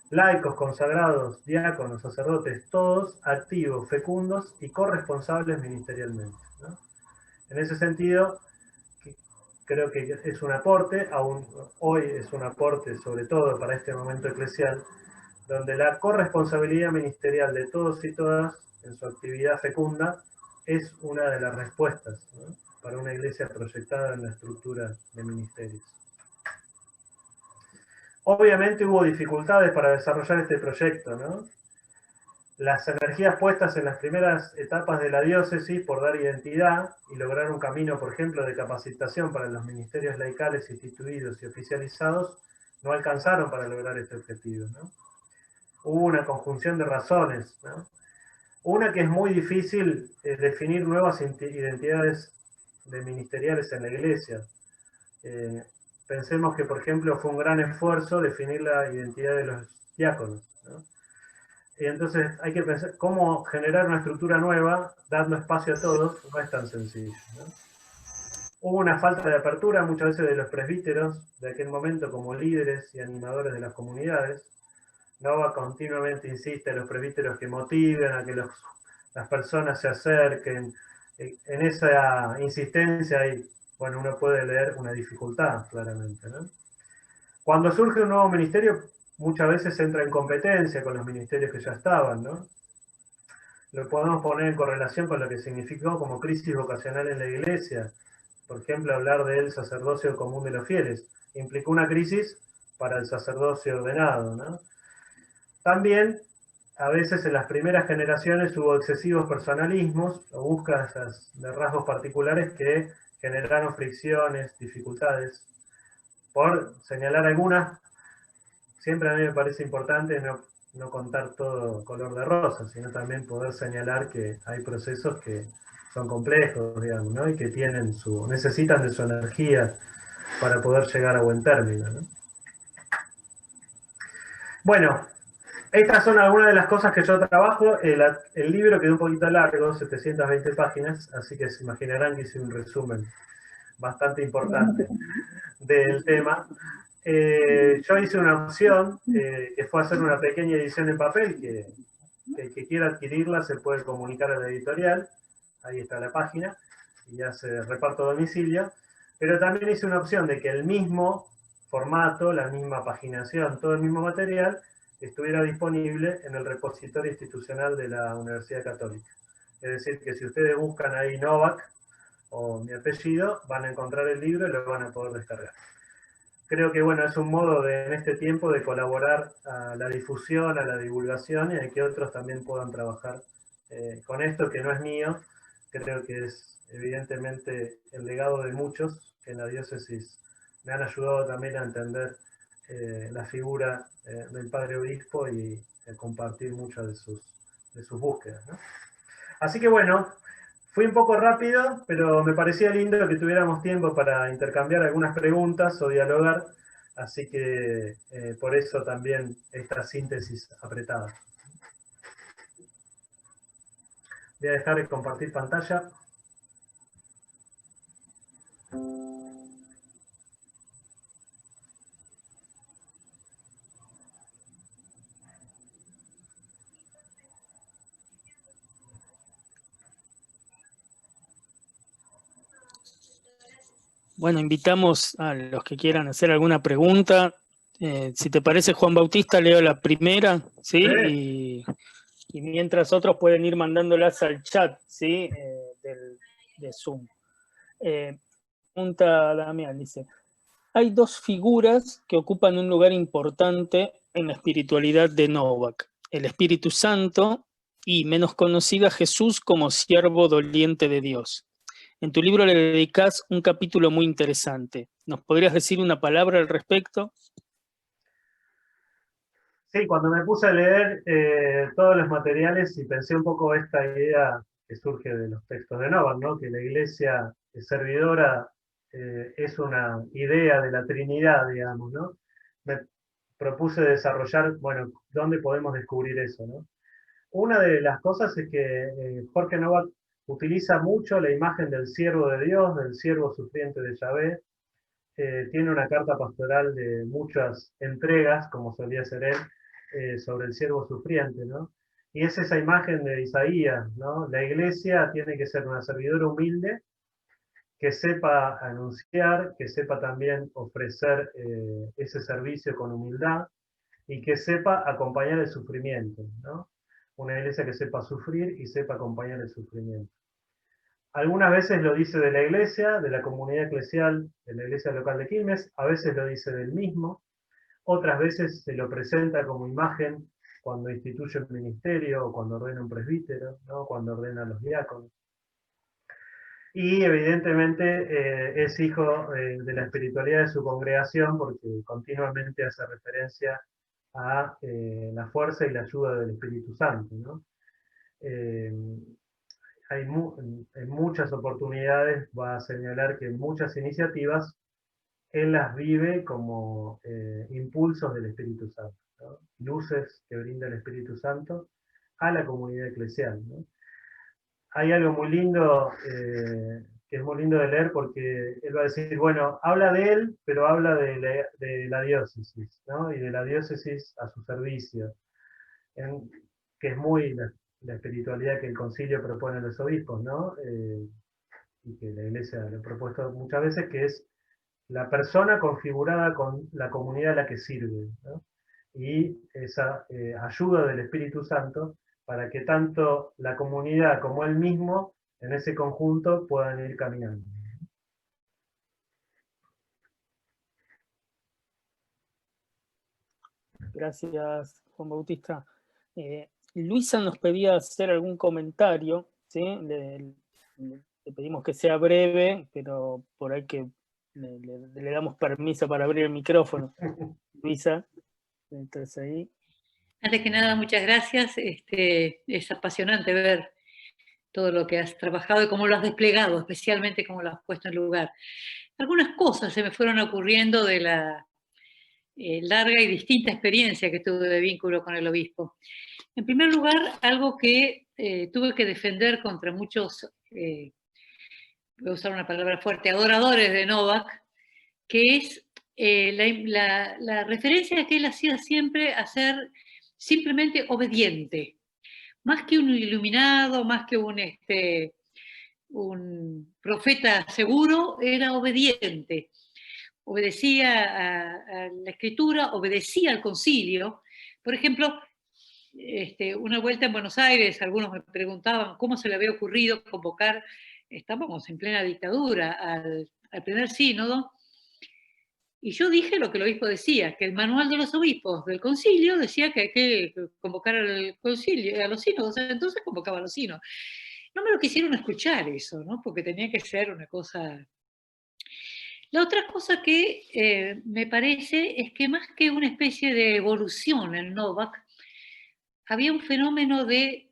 [SPEAKER 2] Laicos, consagrados, diáconos, sacerdotes, todos activos, fecundos y corresponsables ministerialmente, ¿no? En ese sentido, creo que es un aporte, aún hoy es un aporte sobre todo para este momento eclesial, donde la corresponsabilidad ministerial de todos y todas en su actividad fecunda es una de las respuestas, ¿no?, para una iglesia proyectada en la estructura de ministerios. Obviamente hubo dificultades para desarrollar este proyecto, ¿no? Las energías puestas en las primeras etapas de la diócesis por dar identidad y lograr un camino, por ejemplo, de capacitación para los ministerios laicales instituidos y oficializados, no alcanzaron para lograr este objetivo, ¿no? Hubo una conjunción de razones, ¿no? Una, que es muy difícil definir nuevas identidades de ministeriales en la iglesia. Pensemos que, por ejemplo, fue un gran esfuerzo definir la identidad de los diáconos, ¿no? Y entonces hay que pensar cómo generar una estructura nueva, dando espacio a todos, no es tan sencillo, ¿no? Hubo una falta de apertura muchas veces de los presbíteros de aquel momento como líderes y animadores de las comunidades. Novak continuamente insiste en los presbíteros que motiven a que las personas se acerquen. En esa insistencia hay, bueno, uno puede leer una dificultad claramente, ¿no? Cuando surge un nuevo ministerio, muchas veces entra en competencia con los ministerios que ya estaban, ¿no? Lo podemos poner en correlación con lo que significó como crisis vocacional en la iglesia. Por ejemplo, hablar del sacerdocio común de los fieles. Implicó una crisis para el sacerdocio ordenado, ¿no? También, a veces en las primeras generaciones hubo excesivos personalismos o búsquedas de rasgos particulares que generaron fricciones, dificultades. Por señalar algunas, siempre a mí me parece importante no contar todo color de rosa, sino también poder señalar que hay procesos que son complejos, digamos, ¿no? Y que necesitan de su energía para poder llegar a buen término, ¿no? Bueno, estas son algunas de las cosas que yo trabajo. El libro quedó un poquito largo, 720 páginas, así que se imaginarán que hice un resumen bastante importante del tema. Yo hice una opción que fue hacer una pequeña edición en papel, que el que quiera adquirirla se puede comunicar a la editorial, ahí está la página, y ya se reparto a domicilio, pero también hice una opción de que el mismo formato, la misma paginación, todo el mismo material, estuviera disponible en el repositorio institucional de la Universidad Católica. Es decir, que si ustedes buscan ahí Novak o mi apellido, van a encontrar el libro y lo van a poder descargar. Creo que bueno, es un modo en este tiempo de colaborar a la difusión, a la divulgación y a que otros también puedan trabajar con esto que no es mío. Creo que es evidentemente el legado de muchos que en la diócesis me han ayudado también a entender la figura del Padre Obispo y a compartir muchas de sus búsquedas, ¿no? Así que bueno, fui un poco rápido, pero me parecía lindo que tuviéramos tiempo para intercambiar algunas preguntas o dialogar, así que por eso también esta síntesis apretada. Voy a dejar de compartir pantalla.
[SPEAKER 3] Bueno, invitamos a los que quieran hacer alguna pregunta. Si te parece, Juan Bautista, leo la primera, ¿sí? Y mientras otros pueden ir mandándolas al chat, ¿sí? De Zoom. Pregunta Damián, dice, hay dos figuras que ocupan un lugar importante en la espiritualidad de Novak, el Espíritu Santo y, menos conocida, Jesús como siervo doliente de Dios. En tu libro le dedicás un capítulo muy interesante. ¿Nos podrías decir una palabra al respecto?
[SPEAKER 2] Sí, cuando me puse a leer todos los materiales y pensé un poco esta idea que surge de los textos de Novak, ¿no? Que la iglesia servidora es una idea de la Trinidad, digamos, ¿no? Me propuse desarrollar, bueno, ¿dónde podemos descubrir eso, no? Una de las cosas es que Jorge Novak utiliza mucho la imagen del siervo de Dios, del siervo sufriente de Yahvé. Tiene una carta pastoral de muchas entregas, como solía ser él, sobre el siervo sufriente, ¿no? Y es esa imagen de Isaías, ¿no? La iglesia tiene que ser una servidora humilde que sepa anunciar, que sepa también ofrecer ese servicio con humildad y que sepa acompañar el sufrimiento, ¿no? Una iglesia que sepa sufrir y sepa acompañar el sufrimiento. Algunas veces lo dice de la iglesia, de la comunidad eclesial, de la iglesia local de Quilmes, a veces lo dice del mismo, otras veces se lo presenta como imagen cuando instituye un ministerio o cuando ordena un presbítero, ¿no? Cuando ordena a los diáconos. Y evidentemente es hijo de la espiritualidad de su congregación porque continuamente hace referencia a la fuerza y la ayuda del Espíritu Santo, ¿no? En muchas oportunidades va a señalar que en muchas iniciativas él las vive como impulsos del Espíritu Santo, ¿no? Luces que brinda el Espíritu Santo a la comunidad eclesial, ¿no? Hay algo muy lindo que es muy lindo de leer porque él va a decir, bueno, habla de él, pero habla de la diócesis, ¿no? Y de la diócesis a su servicio, que es muy la espiritualidad que el concilio propone a los obispos, ¿no? Y que la iglesia lo ha propuesto muchas veces, que es la persona configurada con la comunidad a la que sirve, ¿no? Y esa ayuda del Espíritu Santo para que tanto la comunidad como él mismo en ese conjunto puedan ir caminando.
[SPEAKER 3] Gracias, Juan Bautista. Luisa nos pedía hacer algún comentario, ¿sí? Le pedimos que sea breve, pero por ahí que le damos permiso para abrir el micrófono. Luisa, entonces ahí.
[SPEAKER 4] Antes que nada, muchas gracias. Es apasionante ver todo lo que has trabajado y cómo lo has desplegado, especialmente cómo lo has puesto en lugar. Algunas cosas se me fueron ocurriendo de la larga y distinta experiencia que tuve de vínculo con el obispo. En primer lugar, algo que tuve que defender contra muchos, voy a usar una palabra fuerte, adoradores de Novak, que es la referencia que él hacía siempre a ser simplemente obediente. Más que un iluminado, más que un profeta seguro, era obediente. Obedecía a la escritura, obedecía al concilio. Por ejemplo, una vuelta en Buenos Aires, algunos me preguntaban cómo se le había ocurrido convocar, estábamos en plena dictadura, al primer sínodo, y yo dije lo que el obispo decía, que el manual de los obispos del concilio decía que hay que convocar al concilio, a los sínodos, entonces convocaba a los sínodos. No me lo quisieron escuchar eso, ¿no? Porque tenía que ser una cosa... La otra cosa que me parece es que más que una especie de evolución en Novak, había un fenómeno de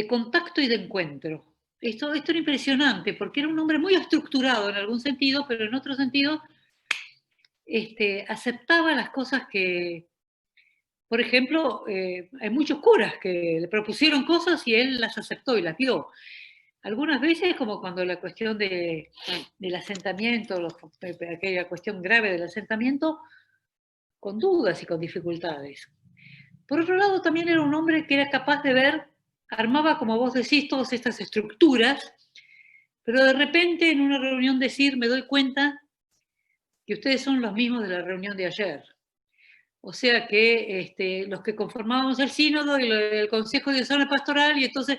[SPEAKER 4] contacto y de encuentro. Esto era impresionante, porque era un hombre muy estructurado en algún sentido, pero en otro sentido aceptaba las cosas que, por ejemplo, hay muchos curas que le propusieron cosas y él las aceptó y las dio. Algunas veces, como cuando la cuestión del asentamiento, aquella cuestión grave del asentamiento, con dudas y con dificultades. Por otro lado, también era un hombre que era capaz de ver, armaba, como vos decís, todas estas estructuras, pero de repente en una reunión decir, me doy cuenta que ustedes son los mismos de la reunión de ayer. O sea que los que conformábamos el sínodo y el consejo de zona pastoral, y entonces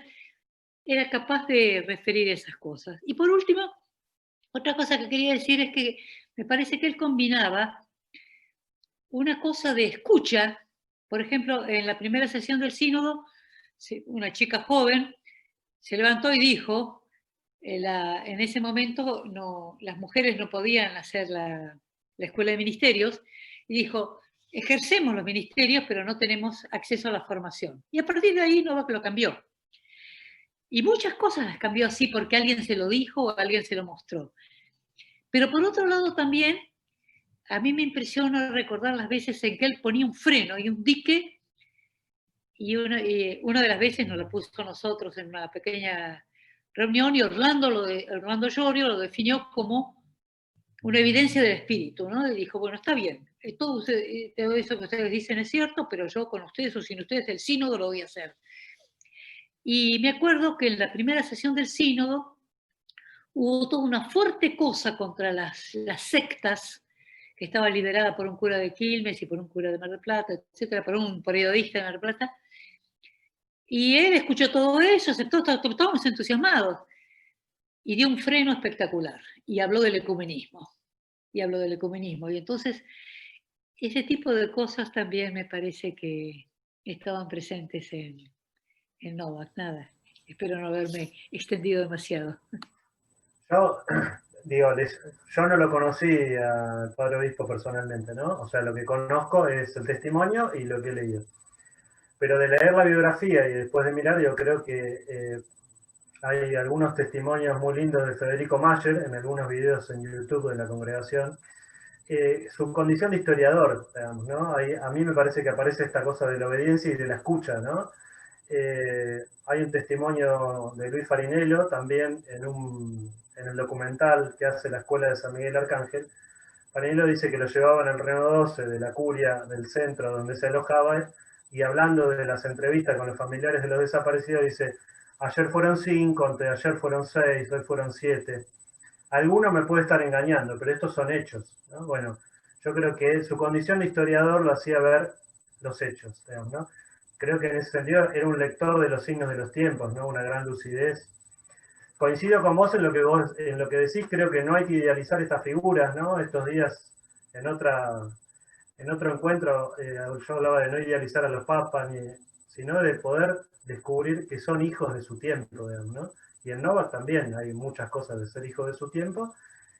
[SPEAKER 4] era capaz de referir esas cosas. Y por último, otra cosa que quería decir es que me parece que él combinaba una cosa de escucha. Por ejemplo, en la primera sesión del sínodo, una chica joven se levantó y dijo, en ese momento las mujeres no podían hacer la escuela de ministerios, y dijo, ejercemos los ministerios, pero no tenemos acceso a la formación. Y a partir de ahí Novak lo cambió. Y muchas cosas las cambió así porque alguien se lo dijo o alguien se lo mostró. Pero por otro lado también, a mí me impresiona recordar las veces en que él ponía un freno y un dique, y una de las veces nos lo puso nosotros en una pequeña reunión, y Orlando Llorio lo definió como una evidencia del espíritu, ¿no? Y dijo, bueno, está bien, todo eso que ustedes dicen es cierto, pero yo con ustedes o sin ustedes el sínodo lo voy a hacer. Y me acuerdo que en la primera sesión del sínodo hubo toda una fuerte cosa contra las sectas, que estaba liderada por un cura de Quilmes y por un cura de Mar del Plata, etcétera, por un periodista de Mar del Plata. Y él escuchó todo eso, aceptó, estábamos entusiasmados, y dio un freno espectacular, y habló del ecumenismo. Y entonces, ese tipo de cosas también me parece que estaban presentes en Novak. Nada, espero no haberme extendido demasiado.
[SPEAKER 2] Yo, yo no lo conocí al padre obispo personalmente, ¿no? O sea, lo que conozco es el testimonio y lo que he leído. Pero de leer la biografía y después de mirar, yo creo que hay algunos testimonios muy lindos de Federico Mayer en algunos videos en YouTube de la congregación. Su condición de historiador, digamos, ¿no? A mí me parece que aparece esta cosa de la obediencia y de la escucha, ¿no? Hay un testimonio de Luis Farinello también en el documental que hace la Escuela de San Miguel Arcángel. Farinello dice que lo llevaban al Reno 12 de la curia del centro donde se alojaba, y hablando de las entrevistas con los familiares de los desaparecidos dice, ayer fueron 5, anteayer fueron 6, hoy fueron 7. alguno me puede estar engañando, pero estos son hechos, ¿no? Bueno, yo creo que su condición de historiador lo hacía ver los hechos, digamos, ¿no? Creo que en ese sentido era un lector de los signos de los tiempos, ¿no? Una gran lucidez. Coincido con vos en lo que decís, creo que no hay que idealizar estas figuras, ¿no? Estos días, en otro encuentro, yo hablaba de no idealizar a los papas, sino de poder descubrir que son hijos de su tiempo, digamos, ¿no? Y en Novak también hay muchas cosas de ser hijo de su tiempo,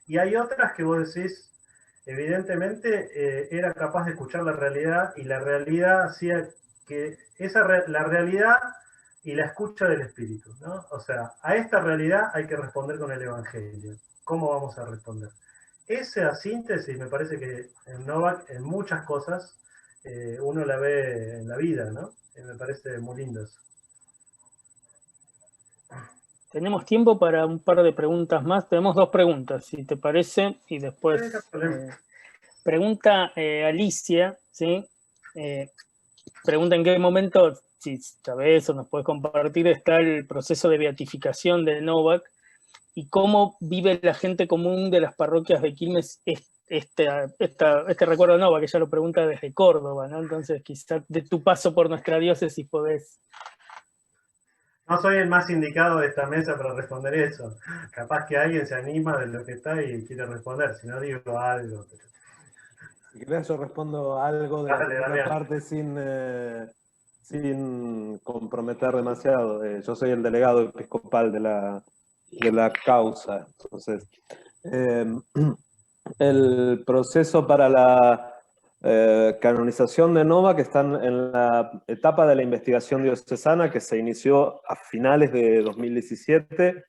[SPEAKER 2] y hay otras que vos decís, evidentemente era capaz de escuchar la realidad, y la realidad hacía que la realidad y la escucha del espíritu, ¿no? O sea, a esta realidad hay que responder con el Evangelio. ¿Cómo vamos a responder? Esa síntesis me parece que en Novak, en muchas cosas, uno la ve en la vida, ¿no? Me parece muy lindo eso.
[SPEAKER 3] Tenemos tiempo para un par de preguntas más. Tenemos 2 preguntas, si te parece, y después pregunta Alicia, ¿sí? Pregunta en qué momento, si sabes o nos puedes compartir, está el proceso de beatificación de Novak y cómo vive la gente común de las parroquias de Quilmes este recuerdo de Novak, que ella lo pregunta desde Córdoba, ¿no? Entonces, quizás de tu paso por nuestra diócesis podés.
[SPEAKER 2] No soy el más indicado de esta mesa para responder eso. Capaz que alguien se anima de lo que está y quiere responder, si no digo algo.
[SPEAKER 1] Si querés yo respondo algo de la primera parte sin comprometer demasiado. Yo soy el delegado episcopal de la causa. Entonces, el proceso para la canonización de Novak está en la etapa de la investigación diocesana que se inició a finales de 2017.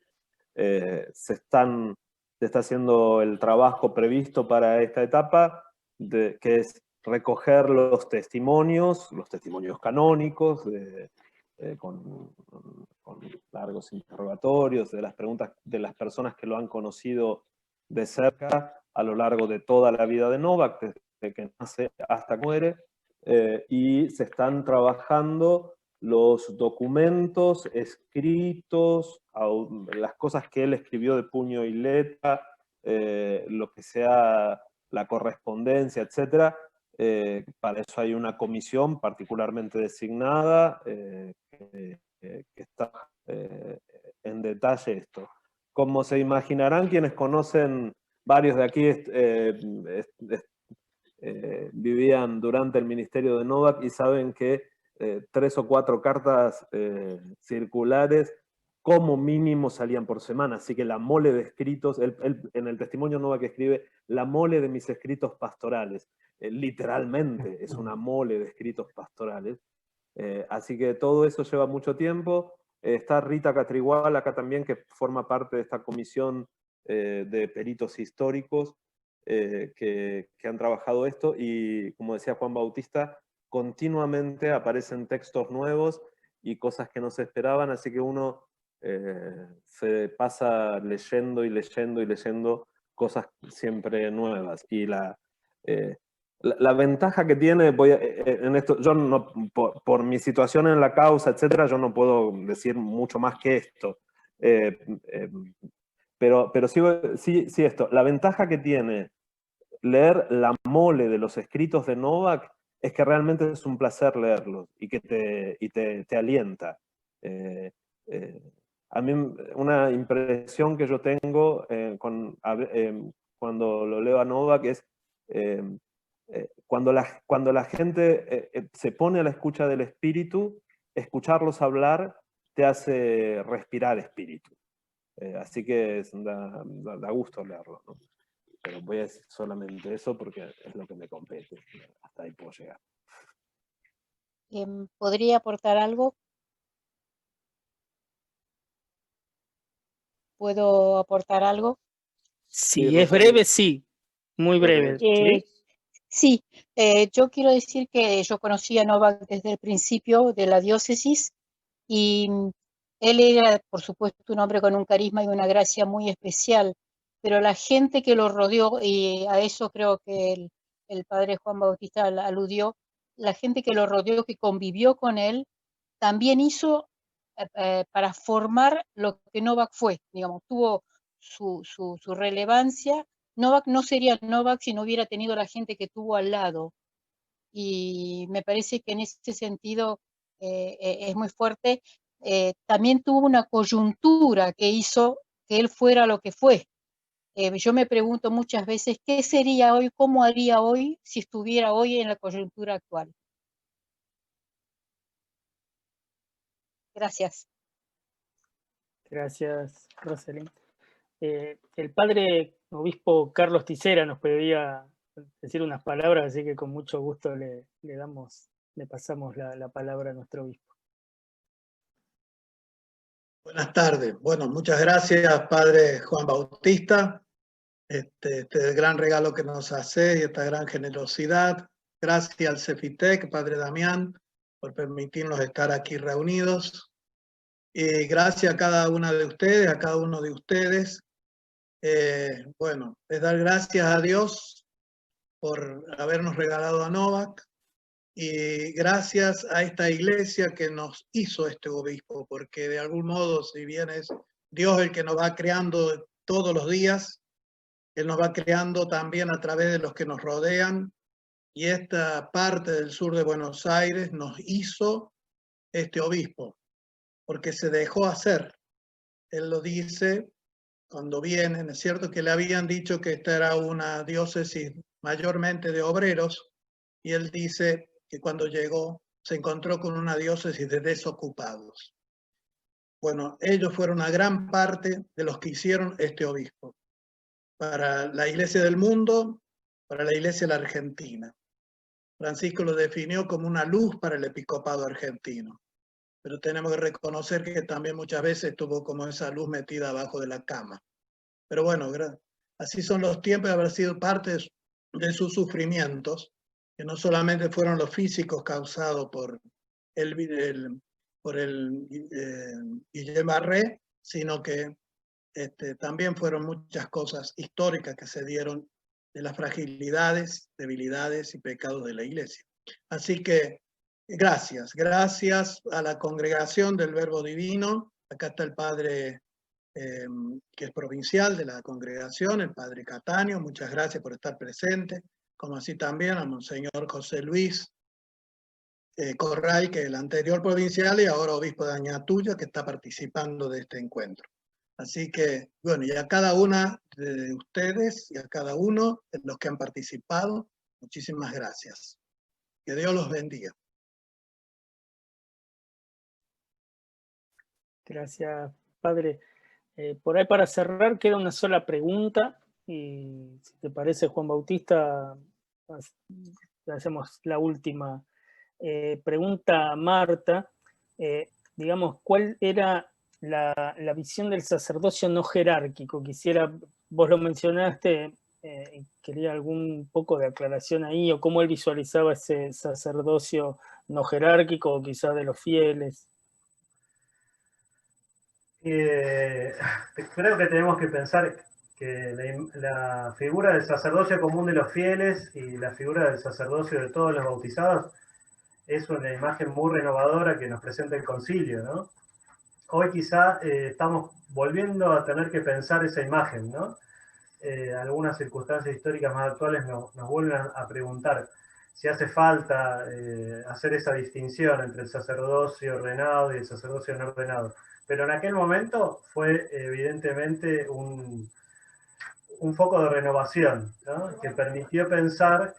[SPEAKER 1] Se está haciendo el trabajo previsto para esta etapa, que es recoger los testimonios canónicos, con largos interrogatorios, de las preguntas de las personas que lo han conocido de cerca a lo largo de toda la vida de Novak, desde que nace hasta que muere, y se están trabajando los documentos escritos, las cosas que él escribió de puño y letra, lo que sea la correspondencia, etc. Para eso hay una comisión particularmente designada que está en detalle esto. Como se imaginarán quienes conocen, varios de aquí vivían durante el ministerio de Novak y saben que 3 o 4 cartas circulares como mínimo salían por semana, así que la mole de escritos, en el testimonio Novak escribe la mole de mis escritos pastorales, literalmente es una mole de escritos pastorales, así que todo eso lleva mucho tiempo. Está Rita Catrigual acá también, que forma parte de esta comisión de peritos históricos, que han trabajado esto, y como decía Juan Bautista, continuamente aparecen textos nuevos y cosas que no se esperaban, así que uno se pasa leyendo y leyendo y leyendo cosas siempre nuevas. Y la ventaja que tiene, en esto, yo no, por mi situación en la causa, etcétera, yo no puedo decir mucho más que esto. Pero sí esto, la ventaja que tiene leer la mole de los escritos de Novak es que realmente es un placer leerlos y que te alienta. A mí una impresión que yo tengo cuando lo leo a Novak es cuando la gente se pone a la escucha del espíritu, escucharlos hablar te hace respirar espíritu. Así que da gusto leerlo, ¿no? Pero voy a decir solamente eso porque es lo que me compete. Hasta ahí puedo llegar.
[SPEAKER 5] ¿Podría aportar algo? ¿Puedo aportar algo?
[SPEAKER 3] Si
[SPEAKER 1] Sí,
[SPEAKER 3] es breve, sí. Muy breve.
[SPEAKER 5] Sí, yo quiero decir que yo conocí a Novak desde el principio de la diócesis y él era, por supuesto, un hombre con un carisma y una gracia muy especial, pero la gente que lo rodeó, y a eso creo que el padre Juan Bautista aludió, la gente que lo rodeó, que convivió con él, también hizo para formar lo que Novak fue, digamos, tuvo su relevancia. Novak no sería Novak si no hubiera tenido la gente que tuvo al lado. Y me parece que en ese sentido es muy fuerte. También tuvo una coyuntura que hizo que él fuera lo que fue. Yo me pregunto muchas veces qué sería hoy, cómo haría hoy si estuviera hoy en la coyuntura actual. Gracias.
[SPEAKER 3] Gracias, Rosalind. El padre obispo Carlos Tisera nos pedía decir unas palabras, así que con mucho gusto le pasamos la palabra a nuestro obispo.
[SPEAKER 6] Buenas tardes. Bueno, muchas gracias, padre Juan Bautista. Este gran regalo que nos hace y esta gran generosidad. Gracias al Cefitec, padre Damián, por permitirnos estar aquí reunidos. Y gracias a cada una de ustedes, a cada uno de ustedes. Bueno, es dar gracias a Dios por habernos regalado a Novak y gracias a esta iglesia que nos hizo este obispo, porque de algún modo, si bien es Dios el que nos va creando todos los días, Él nos va creando también a través de los que nos rodean, y esta parte del sur de Buenos Aires nos hizo este obispo, porque se dejó hacer. Él lo dice cuando vienen, es cierto que le habían dicho que esta era una diócesis mayormente de obreros, y él dice que cuando llegó se encontró con una diócesis de desocupados. Bueno, ellos fueron una gran parte de los que hicieron este obispo, para la Iglesia del mundo, para la Iglesia de la Argentina. Francisco lo definió como una luz para el episcopado argentino, pero tenemos que reconocer que también muchas veces estuvo como esa luz metida abajo de la cama. Pero bueno, así son los tiempos de haber sido parte de sus sufrimientos, que no solamente fueron los físicos causados por Guillem Barré, sino que también fueron muchas cosas históricas que se dieron de las fragilidades, debilidades y pecados de la Iglesia. Así que gracias a la congregación del Verbo Divino. Acá está el padre que es provincial de la congregación, el padre Cataño, muchas gracias por estar presente, como así también a Monseñor José Luis Corral, que es el anterior provincial y ahora obispo de Añatuya, que está participando de este encuentro. Así que, bueno, y a cada una de ustedes y a cada uno de los que han participado, muchísimas gracias. Que Dios los bendiga.
[SPEAKER 3] Gracias, padre. Por ahí para cerrar queda una sola pregunta, y si te parece, Juan Bautista, hacemos la última. Pregunta a Marta, digamos, ¿cuál era la visión del sacerdocio no jerárquico? Vos lo mencionaste, quería algún poco de aclaración ahí, o cómo él visualizaba ese sacerdocio no jerárquico, o quizás de los fieles.
[SPEAKER 2] Creo que tenemos que pensar que la figura del sacerdocio común de los fieles y la figura del sacerdocio de todos los bautizados es una imagen muy renovadora que nos presenta el concilio, ¿no? Hoy quizá estamos volviendo a tener que pensar esa imagen, ¿no? Algunas circunstancias históricas más actuales nos vuelven a preguntar si hace falta hacer esa distinción entre el sacerdocio ordenado y el sacerdocio no ordenado. Pero en aquel momento fue evidentemente un foco de renovación, ¿no? Que permitió pensar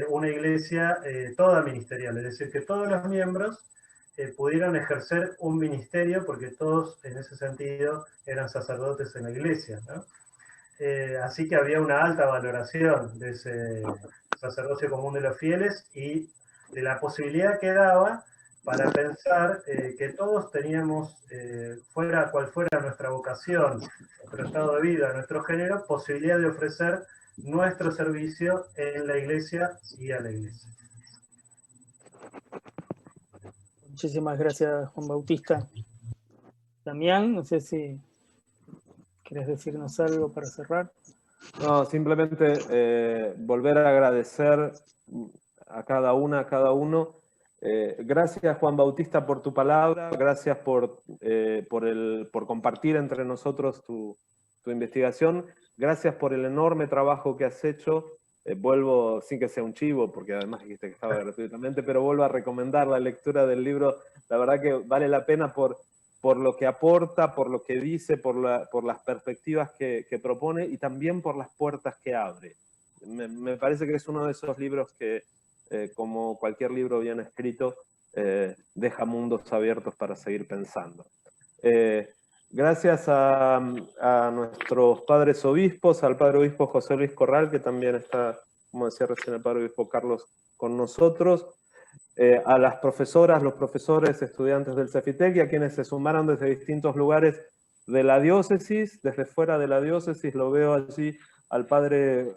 [SPEAKER 2] una iglesia toda ministerial, es decir, que todos los miembros pudieron ejercer un ministerio, porque todos en ese sentido eran sacerdotes en la iglesia, ¿no? Así que había una alta valoración de ese sacerdocio común de los fieles y de la posibilidad que daba para pensar que todos teníamos, fuera cual fuera nuestra vocación, nuestro estado de vida, nuestro género, posibilidad de ofrecer nuestro servicio en la iglesia y a la iglesia.
[SPEAKER 3] Muchísimas gracias, Juan Bautista. Damián, no sé si querés decirnos algo para cerrar.
[SPEAKER 1] No, simplemente volver a agradecer a cada una, a cada uno. Gracias, Juan Bautista, por tu palabra. Gracias por compartir entre nosotros tu tu investigación. Gracias por el enorme trabajo que has hecho. Vuelvo, sin que sea un chivo, porque además dijiste que estaba gratuitamente, pero vuelvo a recomendar la lectura del libro. La verdad que vale la pena por lo que aporta, por lo que dice, por las perspectivas que propone y también por las puertas que abre. Me parece que es uno de esos libros que, como cualquier libro bien escrito, deja mundos abiertos para seguir pensando. Gracias a nuestros padres obispos, al padre obispo José Luis Corral, que también está, como decía recién el padre obispo Carlos, con nosotros, a las profesoras, los profesores, estudiantes del Cefitec y a quienes se sumaron desde distintos lugares de la diócesis, desde fuera de la diócesis. Lo veo allí al padre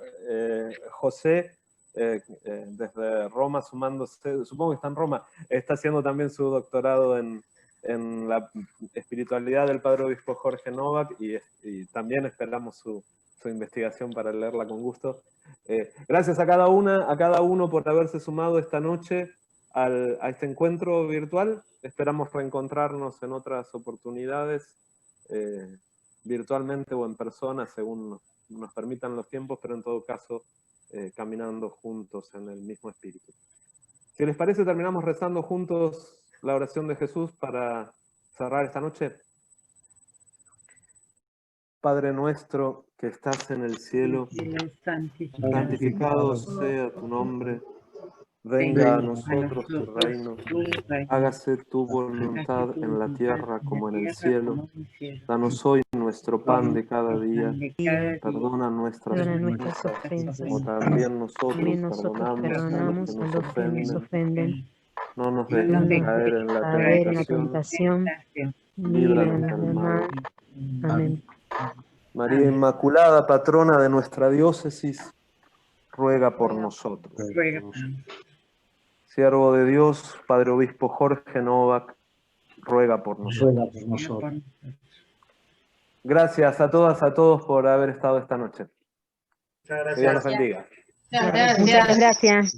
[SPEAKER 1] José, desde Roma, sumándose, supongo que está en Roma, está haciendo también su doctorado en la espiritualidad del padre obispo Jorge Novak y también esperamos su investigación para leerla con gusto. Gracias a cada uno por haberse sumado esta noche a este encuentro virtual. Esperamos reencontrarnos en otras oportunidades, virtualmente o en persona, según nos permitan los tiempos, pero en todo caso caminando juntos en el mismo espíritu. Si les parece, terminamos rezando juntos la oración de Jesús para cerrar esta noche. Padre nuestro que estás en el cielo, santificado sea tu nombre, venga a nosotros tu reino, hágase tu voluntad en la tierra como en el cielo. Danos hoy nuestro pan de cada día, perdona nuestras ofensas, como también nosotros perdonamos a los que nos ofenden. No nos dejes caer en la tentación, líbranos del mal. Amén. María Inmaculada, patrona de nuestra diócesis, ruega por nosotros. Siervo de Dios, Padre Obispo Jorge Novak, ruega por nosotros. Gracias a todas, a todos por haber estado esta noche.
[SPEAKER 2] Muchas gracias.
[SPEAKER 1] Que Dios nos bendiga.
[SPEAKER 5] Muchas gracias.